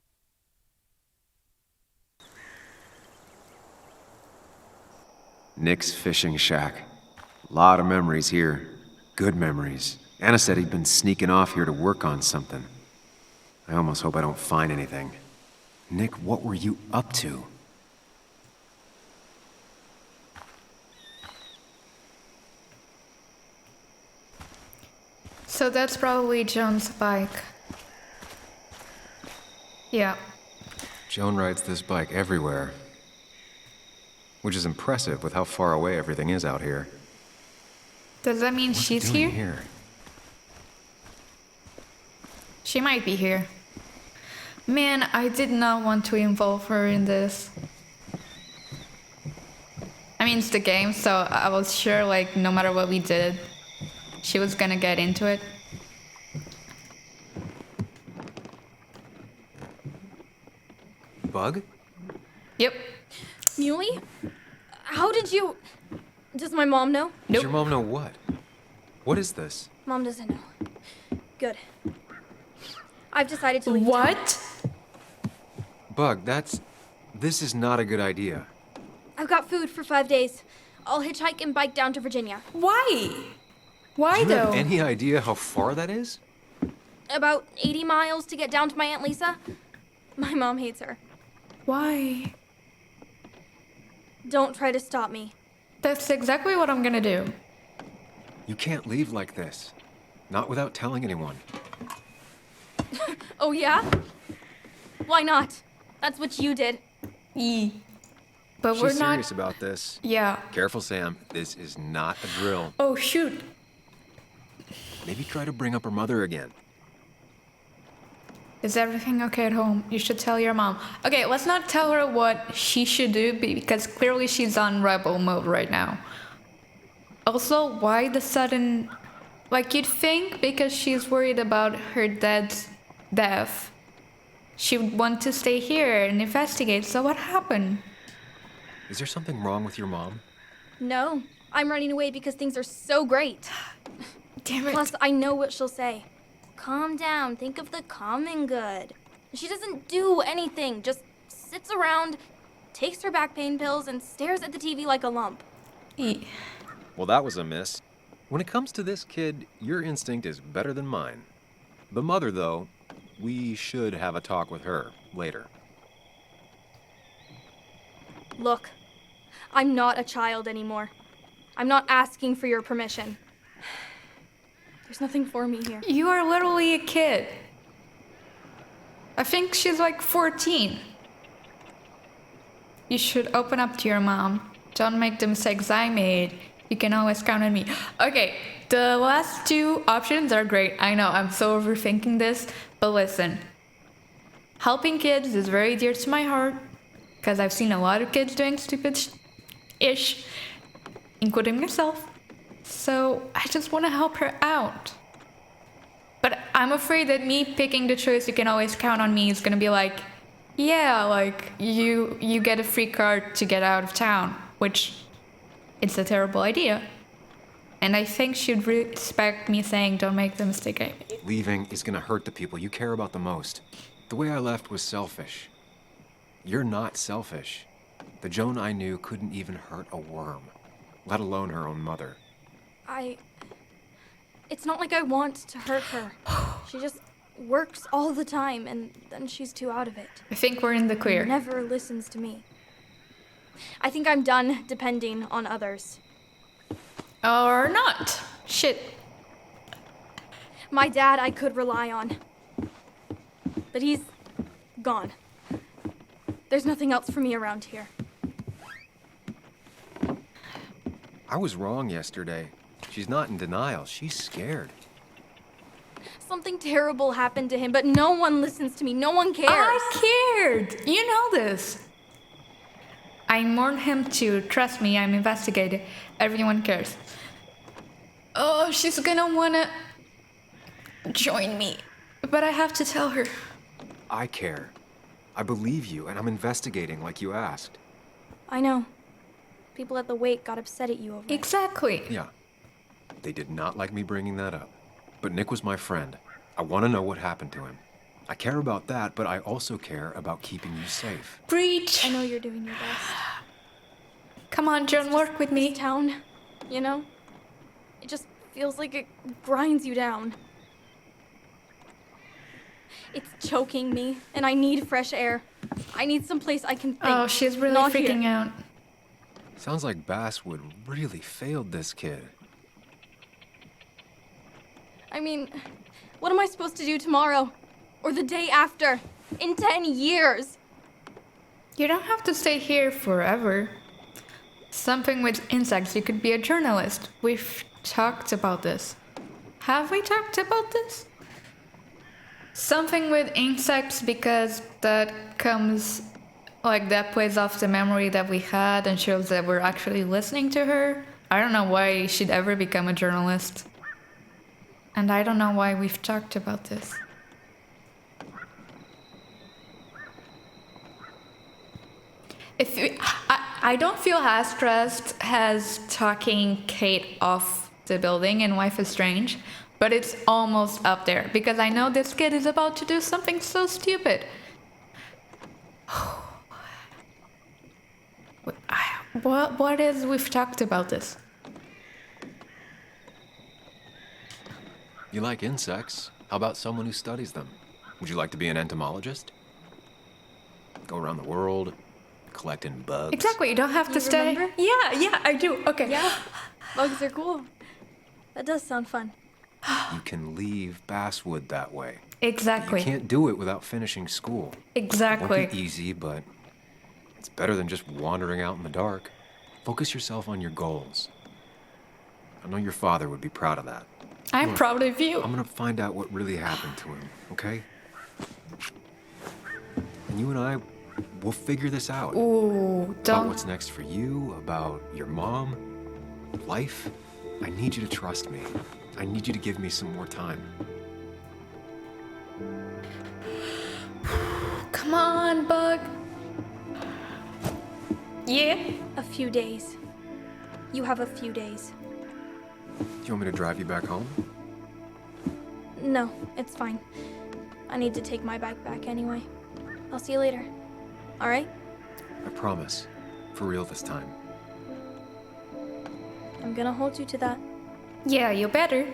Nick's fishing shack. Lot of memories here. Good memories. Anna said he'd been sneaking off here to work on something. I almost hope I don't find anything. Nick, what were you up to? So that's probably Joan's bike. Yeah. Joan rides this bike everywhere. Which is impressive with how far away everything is out here. Does that mean What's it she's doing here? She might be here. Man, I did not want to involve her in this. I mean, it's the game, so I was sure, like, no matter what we did, she was gonna get into it. Bug? Yep. Muley? How did you... Does my mom know? Does your mom know what? What is this? Mom doesn't know. Good. I've decided to leave town. What? Bug, this is not a good idea. I've got food for 5 days. I'll hitchhike and bike down to Virginia. Why? Why Do you though? have any idea how far that is? About 80 miles to get down to my Aunt Lisa. My mom hates her. Why? Don't try to stop me. That's exactly what I'm gonna do. You can't leave like this. Not without telling anyone. Oh, yeah? Why not? That's what you did. But She's we're not. serious about this. Yeah. Careful, Sam. This is not a drill. Oh shoot. Maybe try to bring up her mother again. Is everything okay at home? You should tell your mom. Okay, let's not tell her what she should do because clearly she's on rebel mode right now. Also, why the sudden... Like, you'd think because she's worried about her dad's death, she would want to stay here and investigate. So what happened? Is there something wrong with your mom? No, I'm running away because things are so great. Damn it. Plus, I know what she'll say. Calm down. Think of the common good. She doesn't do anything. Just sits around, takes her back pain pills, and stares at the TV like a lump. Well, that was a miss. When it comes to this kid, your instinct is better than mine. The mother, though, we should have a talk with her later. Look, I'm not a child anymore. I'm not asking for your permission. There's nothing for me here. You are literally a kid. I think she's like 14. You should open up to your mom. Don't make the mistakes I made. You can always count on me. Okay, the last two options are great. I know, I'm so overthinking this, but listen. Helping kids is very dear to my heart, because I've seen a lot of kids doing stupid-ish, including myself. So I just want to help her out. But I'm afraid that me picking the choice you can always count on me is gonna be like, yeah, like, you get a free card to get out of town, which it's a terrible idea. And I think she'd respect me saying, don't make the mistake I made. Leaving is gonna hurt the people you care about the most. The way I left was selfish. You're not selfish. The Joan I knew couldn't even hurt a worm, let alone her own mother. It's not like I want to hurt her. She just works all the time, and then she's too out of it. I think we're in the clear. Never listens to me. I think I'm done depending on others. Or not. Shit. My dad I could rely on. But he's gone. There's nothing else for me around here. I was wrong yesterday. She's not in denial. She's scared. Something terrible happened to him, but no one listens to me. No one cares. I cared. You know this. I warned him to trust me. I'm investigating. Everyone cares. Oh, she's gonna wanna join me. But I have to tell her. I care. I believe you, and I'm investigating like you asked. I know. People at the wake got upset at you over it. Exactly. Yeah. They did not like me bringing that up. But Nick was my friend. I want to know what happened to him. I care about that, but I also care about keeping you safe. Breach. I know you're doing your best. Come on, Joan, work with me. This town, you know? It just feels like it grinds you down. It's choking me, and I need fresh air. I need someplace I can think. Oh, she's really not freaking here. out. Sounds like Basswood really failed this kid. I mean, what am I supposed to do tomorrow? Or the day after? In 10 years? You don't have to stay here forever. Something with insects, you could be a journalist. We've talked about this. Have we talked about this? Something with insects, because that comes, like, that plays off the memory that we had and shows that we're actually listening to her. I don't know why she'd ever become a journalist. And I don't know why we've talked about this. I don't feel as stressed as talking Kate off the building in Life is Strange, but it's almost up there because I know this kid is about to do something so stupid. What is we've talked about this? You like insects? How about someone who studies them? Would you like to be an entomologist? Go around the world, collecting bugs. Exactly, you don't have to You stay. remember? Yeah, I do. Okay. Yeah, bugs are cool. That does sound fun. You can leave Basswood that way. Exactly. You can't do it without finishing school. Exactly. Won't be easy, but it's better than just wandering out in the dark. Focus yourself on your goals. I know your father would be proud of that. I'm Look, proud of you. I'm gonna find out what really happened to him, okay? And you and I, we'll figure this out. Ooh, About don't. what's next for you, about your mom, life. I need you to trust me. I need you to give me some more time. Come on, Bug. Yeah? A few days. You have a few days. you want me to drive you back home? No, it's fine. I need to take my bike back anyway. I'll see you later. All right? I promise. For real this time. I'm gonna hold you to that. Yeah, you better.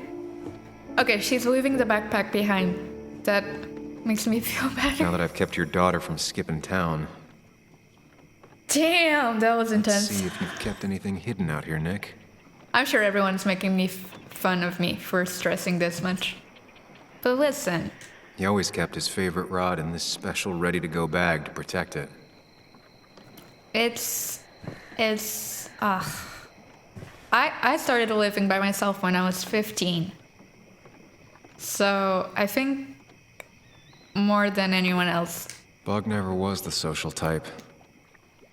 Okay, she's leaving the backpack behind. That makes me feel better. Now that I've kept your daughter from skipping town, Damn, that was let's intense. see if you've kept anything hidden out here, Nick. I'm sure everyone's making me fun of me for stressing this much. But listen, He always kept his favorite rod in this special ready-to-go bag to protect it. I started living by myself when I was 15. So I think more than anyone else. Bug never was the social type.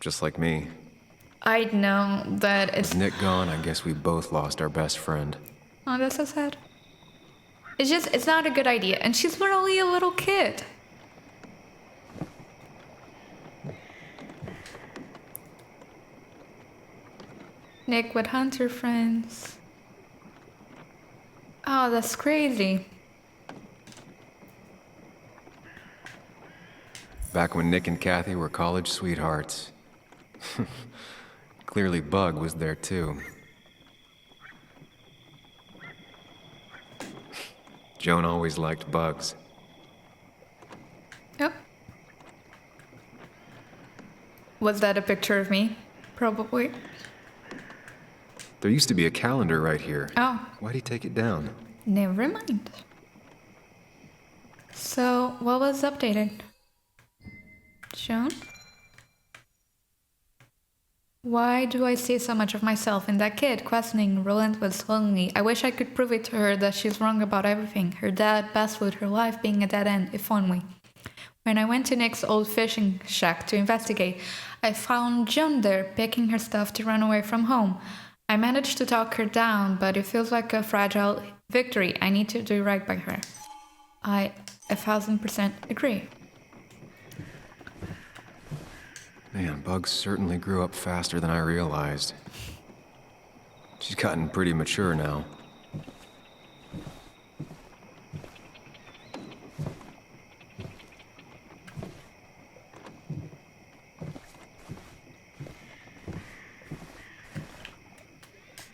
Just like me. I know that it's... With Nick gone, I guess we both lost our best friend. Oh, that's so sad. It's not a good idea. And she's literally a little kid. Nick with hunter friends. Oh, that's crazy. Back when Nick and Kathy were college sweethearts. Clearly Bug was there too. Joan always liked bugs. Yep. Was that a picture of me? Probably. There used to be a calendar right here. Oh, Why'd he take it down? never mind. So, what was updated? Joan? Why do I see so much of myself in that kid, questioning, relentless, lonely? I wish I could prove it to her that she's wrong about everything. Her dad, Basswood, her life being a dead end, if only. When I went to Nick's old fishing shack to investigate, I found Joan there, picking her stuff to run away from home. I managed to talk her down, but it feels like a fragile victory. I need to do right by her. I 1000% agree. Man, Bug certainly grew up faster than I realized. She's gotten pretty mature now.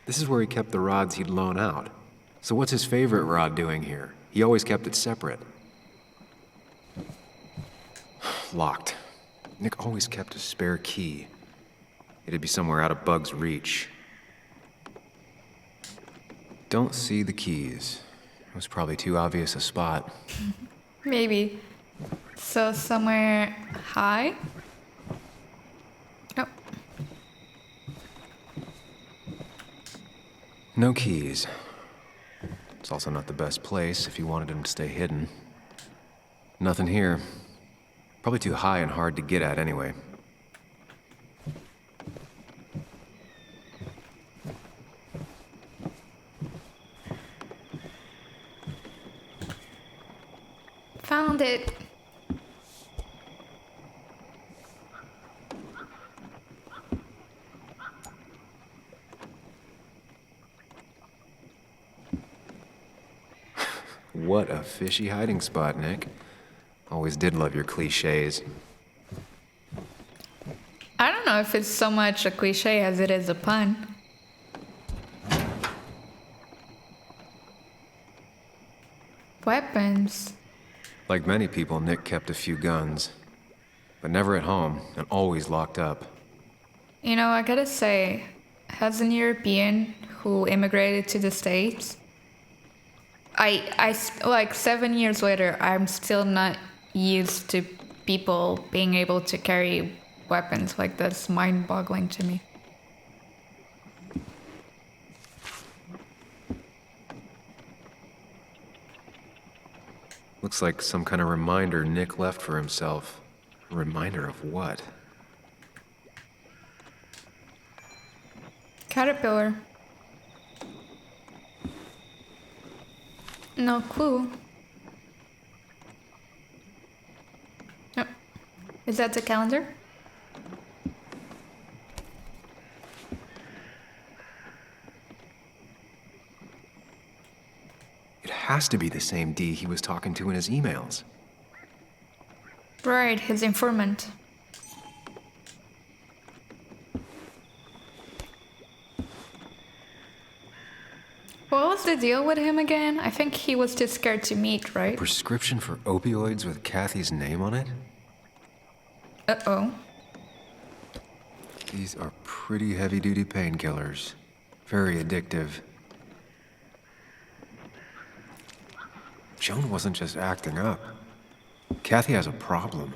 This is where he kept the rods he'd loan out. So what's his favorite rod doing here? He always kept it separate. Locked. Nick always kept a spare key. It'd be somewhere out of Bug's reach. Don't see the keys. It was probably too obvious a spot. Maybe. So somewhere high? Oh. No keys. It's also not the best place if you wanted him to stay hidden. Nothing here. Probably too high and hard to get at anyway. Found it. What a fishy hiding spot, Nick. Always did love your cliches. I don't know if it's so much a cliche as it is a pun. Weapons. Like many people, Nick kept a few guns. But never at home, and always locked up. You know, I gotta say, as an European who immigrated to the States, like 7 years later, I'm still not used to people being able to carry weapons. Like, that's mind-boggling to me. Looks like some kind of reminder Nick left for himself. A reminder of what? Caterpillar. No clue. Oh. Is that the calendar? has to be the same D he was talking to in his emails. Right, his informant. What was the deal with him again? I think he was too scared to meet, right? Prescription for opioids with Kathy's name on it? Uh-oh. These are pretty heavy-duty painkillers. Very addictive. Joan wasn't just acting up. Kathy has a problem.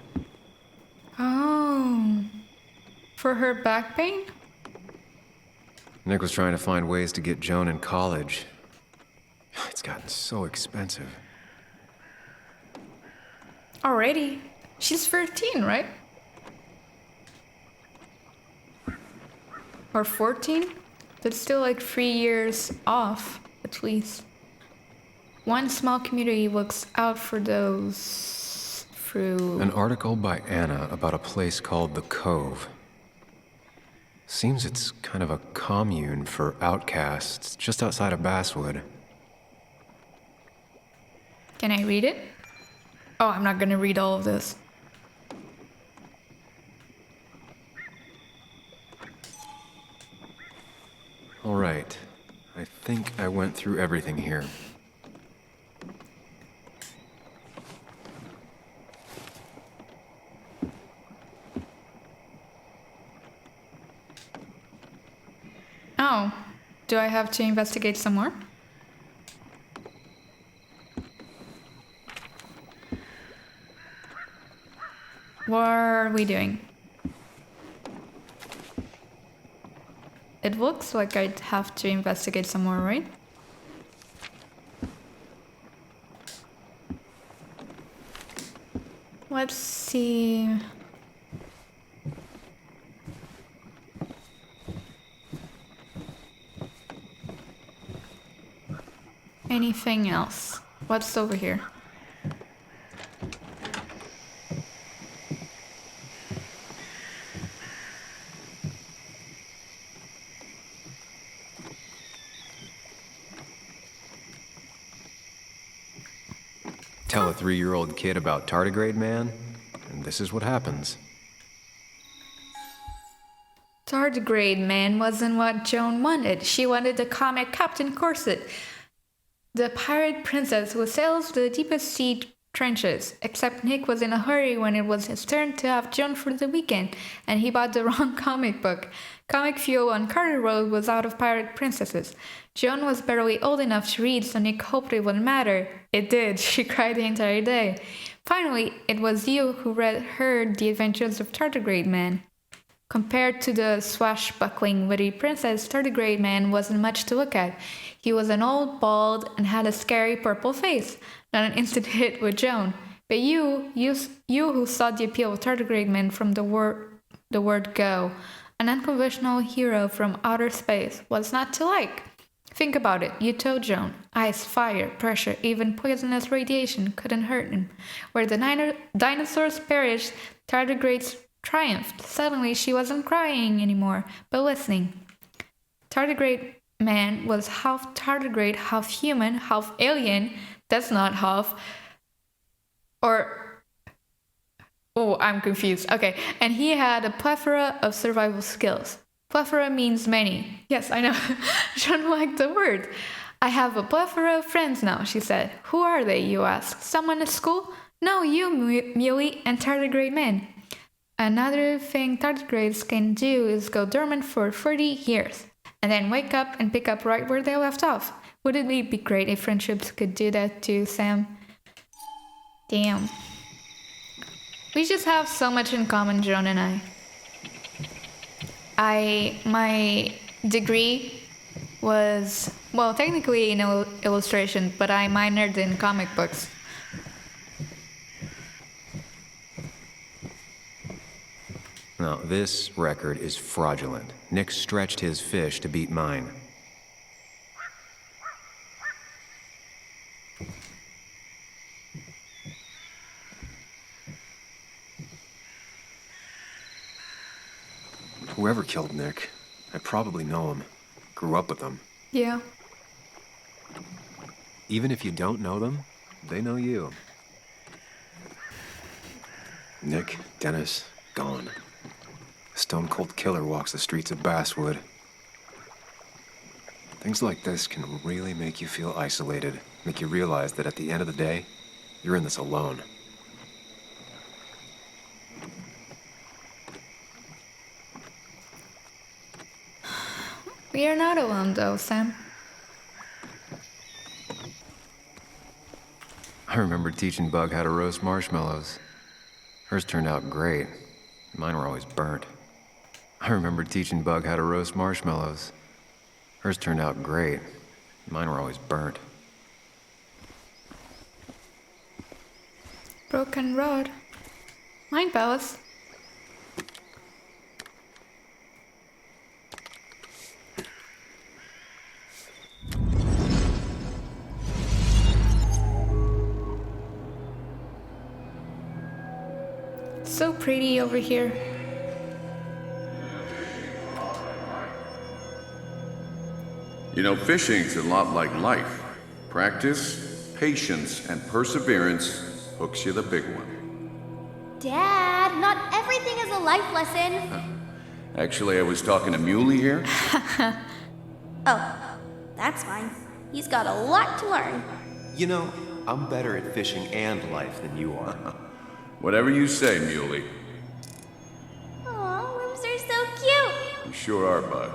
Oh. For her back pain? Nick was trying to find ways to get Joan in college. It's gotten so expensive. Already? She's 13, right? Or 14? That's still like 3 years off, at least. One small community looks out for those through... An article by Anna about a place called The Cove. Seems it's kind of a commune for outcasts just outside of Basswood. Can I read it? Oh, I'm not gonna read all of this. All right. I think I went through everything here. Oh, do I have to investigate some more? What are we doing? It looks like I'd have to investigate some more, right? Let's see. Anything else? What's over here? Tell a 3-year-old kid about tardigrade man, and this is what happens. Tardigrade man wasn't what Joan wanted. She wanted the comic Captain Corset, the pirate princess who sails the deepest sea trenches. Except Nick was in a hurry when it was his turn to have Joan for the weekend, and he bought the wrong comic book. Comic Fuel on Carter Road was out of pirate princesses. Joan was barely old enough to read, so Nick hoped it wouldn't matter. It did. She cried the entire day. Finally, it was you who read her The Adventures of Tardigrade Man. Compared to the swashbuckling witty princess, Tardigrade Man wasn't much to look at. He was an old bald and had a scary purple face. Not an instant hit with Joan. But you who saw the appeal of Tardigrade Man from the word go, an unconventional hero from outer space, was not to like. Think about it. You told Joan. Ice, fire, pressure, even poisonous radiation couldn't hurt him. Where the dinosaurs perished, tardigrades triumphed. Suddenly, she wasn't crying anymore, but listening. Tardigrade Man was half tardigrade, half human, half alien. That's not half. Oh, I'm confused. Okay, and he had a plethora of survival skills. Plethora means many. Yes, I know. Joan liked the word. I have a plethora of friends now, she said. Who are they, you ask? Someone at school? No, you, Muley, and tardigrade men. Another thing tardigrades can do is go dormant for 30 years, and then wake up and pick up right where they left off. Wouldn't it be great if friendships could do that too, Sam? Damn. We just have so much in common, Joan and I. My degree was, well, technically in illustration, but I minored in comic books. Now, this record is fraudulent. Nick stretched his fish to beat mine. Whoever killed Nick, I probably know him. Grew up with him. Yeah. Even if you don't know them, they know you. Nick, Dennis, gone. A stone-cold killer walks the streets of Basswood. Things like this can really make you feel isolated, make you realize that at the end of the day, you're in this alone. We are not alone though, Sam. I remember teaching Bug how to roast marshmallows. Hers turned out great. Mine were always burnt. I remember teaching Bug how to roast marshmallows. Hers turned out great. Mine were always burnt. Broken road. Mine, fellas. So pretty over here. You know, fishing's a lot like life. Practice, patience, and perseverance hooks you the big one. Dad, not everything is a life lesson. Actually, I was talking to Muley here. Oh, that's fine. He's got a lot to learn. You know, I'm better at fishing and life than you are. Whatever you say, Muley. Aw, worms are so cute. You sure are, Bud.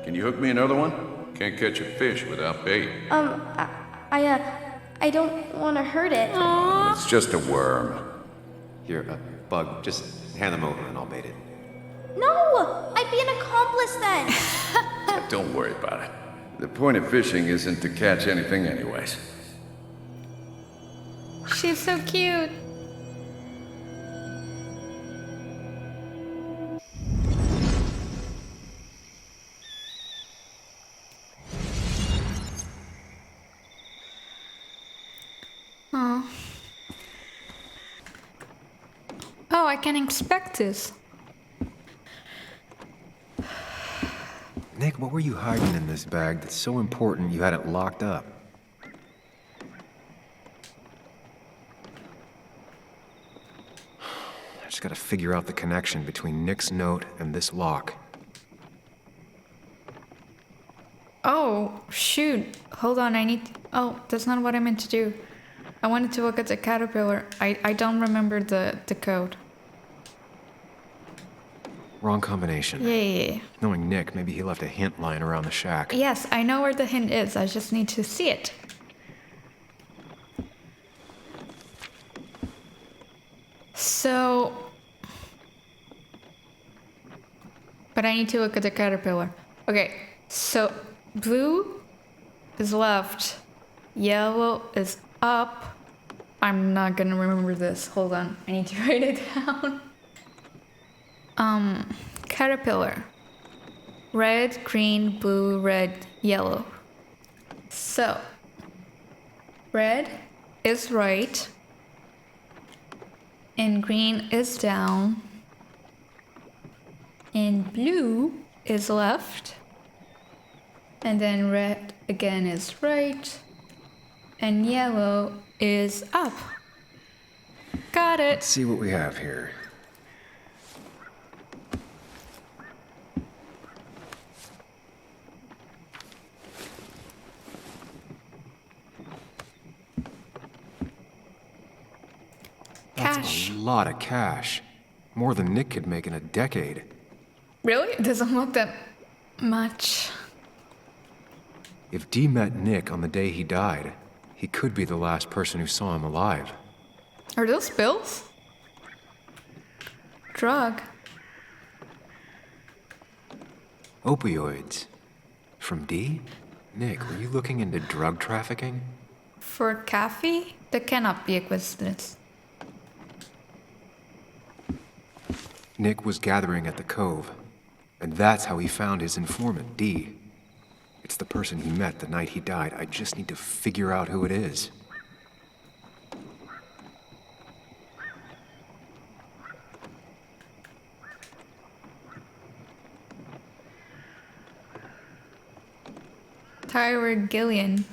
Can you hook me another one? Can't catch a fish without bait. I don't want to hurt it. It's just a worm. Here, Bug, just hand them over and I'll bait it. No, I'd be an accomplice then. Don't worry about it. The point of fishing isn't to catch anything anyways. She's so cute. Oh. Oh, I can inspect this. Nick, what were you hiding in this bag that's so important you had it locked up? I just gotta figure out the connection between Nick's note and this lock. Oh, shoot. Hold on, Oh, that's not what I meant to do. I wanted to look at the caterpillar. I don't remember the code. Wrong combination. Yeah. Knowing Nick, maybe he left a hint lying around the shack. Yes, I know where the hint is. I just need to see it. So... But I need to look at the caterpillar. Okay, so blue is left, yellow is up. I'm not gonna remember this. Hold on, I need to write it down. Caterpillar. Red, green, blue, red, yellow. So, red is right, and green is down, and blue is left, and then red again is right, and yellow is up. Got it. Let's see what we have here. Cash. That's a lot of cash. More than Nick could make in a decade. Really? It doesn't look that much. If Dee met Nick on the day he died, he could be the last person who saw him alive. Are those pills? Drug. Opioids. From Dee? Nick, were you looking into drug trafficking? For Kathy? That cannot be a coincidence. Nick was gathering at the Cove, and that's how he found his informant, Dee. It's the person he met the night he died. I just need to figure out who it is. Tyler Gillian.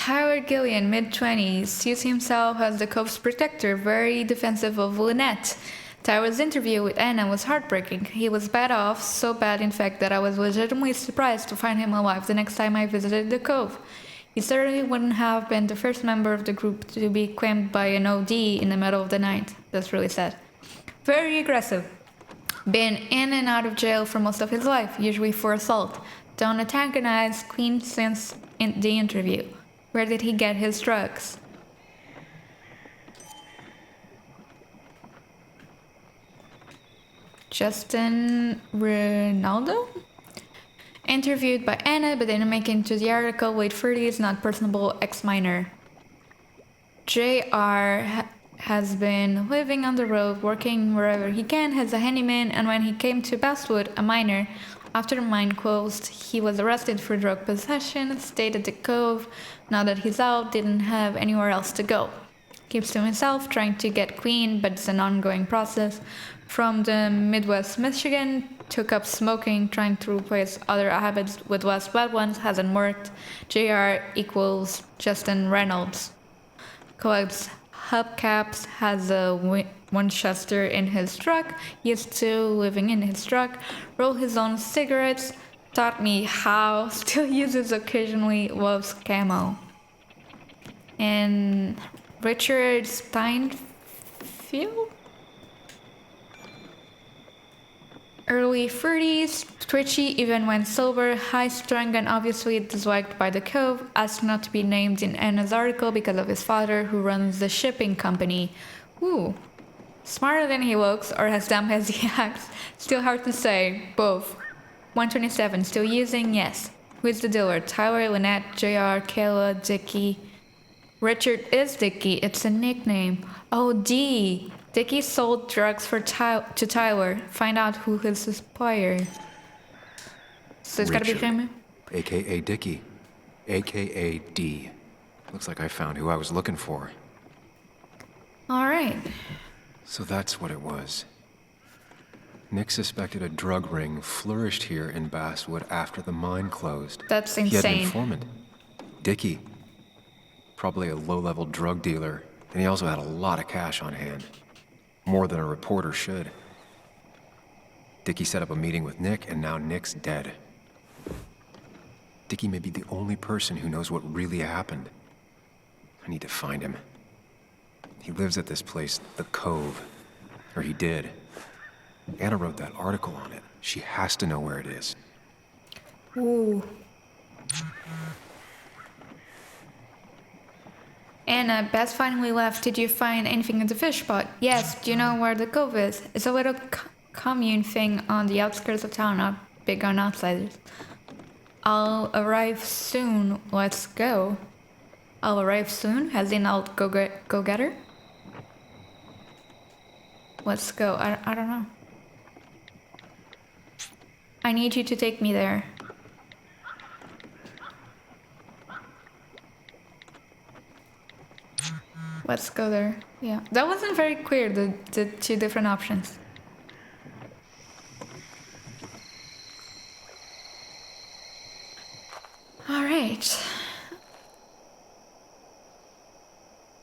Tyler Gillian, mid-20s, sees himself as the Cove's protector, very defensive of Lynette. Tyler's interview with Anna was heartbreaking. He was bad off, so bad in fact that I was legitimately surprised to find him alive the next time I visited the Cove. He certainly wouldn't have been the first member of the group to be claimed by an OD in the middle of the night. That's really sad. Very aggressive. Been in and out of jail for most of his life, usually for assault. Don't antagonize Queen since the interview. Where did he get his drugs? Justin Ronaldo? Interviewed by Anna, but didn't make it into the article. Late 30s, not personable, ex-minor. JR has been living on the road, working wherever he can as a handyman, and when he came to Basswood, a minor, after the mine closed, he was arrested for drug possession, stayed at the Cove. Now that he's out, didn't have anywhere else to go. Keeps to himself, trying to get clean, but it's an ongoing process. From the Midwest Michigan, took up smoking, trying to replace other habits with less bad ones, hasn't worked. JR equals Justin Reynolds. Collects hubcaps, has a Winchester in his truck, used to living in his truck, roll his own cigarettes, taught me how, still uses occasionally, loves camo. And Richard Steinfeld? Early 30s, twitchy even when sober, high-strung and obviously disliked by the Cove, asked not to be named in Anna's article because of his father who runs the shipping company. Ooh. Smarter than he looks, or as dumb as he acts, still hard to say, both. 127, still using? Yes. Who's the dealer? Tyler, Lynette, JR, Kayla, Dickie. Richard is Dickie, it's a nickname. Oh, D. Dickie sold drugs to Tyler. Find out who his supplier is. So it's gotta be him? A.K.A. Dickie. A.K.A. D. Looks like I found who I was looking for. Alright. So that's what it was. Nick suspected a drug ring flourished here in Basswood after the mine closed. That's He had an insane. informant. Dickie. Probably a low-level drug dealer, and he also had a lot of cash on hand. More than a reporter should. Dickie set up a meeting with Nick, and now Nick's dead. Dickie may be the only person who knows what really happened. I need to find him. He lives at this place, the Cove. Or he did. Anna wrote that article on it. She has to know where it is. Ooh. Anna, Beth finally left. Did you find anything in the fish pot? Yes. Do you know where the Cove is? It's a little commune thing on the outskirts of town, not big on outsiders. I'll arrive soon. Let's go. I'll arrive soon? As in I'll go get her? Let's go. I don't know. I need you to take me there. Let's go there. Yeah. That wasn't very clear, the two different options. Alright.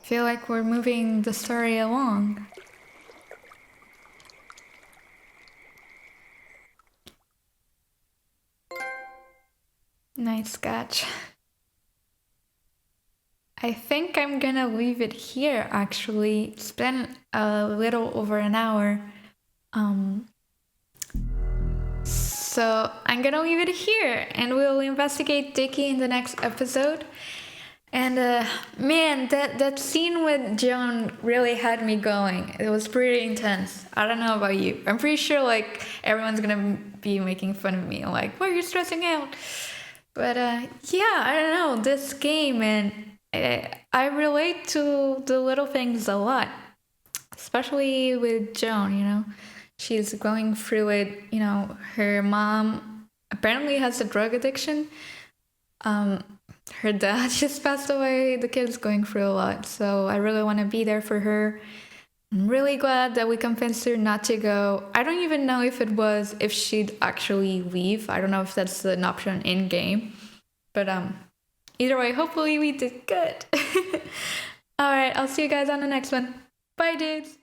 Feel like we're moving the story along. Nice sketch. I think I'm gonna leave it here, actually. It's been a little over an hour. So I'm gonna leave it here, and we'll investigate Dickie in the next episode. And man, that scene with Joan really had me going. It was pretty intense. I don't know about you. I'm pretty sure like everyone's gonna be making fun of me, like, why are you stressing out? But yeah, I don't know, this game, and I relate to the little things a lot, especially with Joan, you know. She's going through it, you know, her mom apparently has a drug addiction. Her dad just passed away, the kid's going through a lot, so I really want to be there for her. I'm really glad that we convinced her not to go. I don't even know if she'd actually leave. I don't know if that's an option in game, but Either way, hopefully we did good. Alright, I'll see you guys on the next one. Bye, dudes!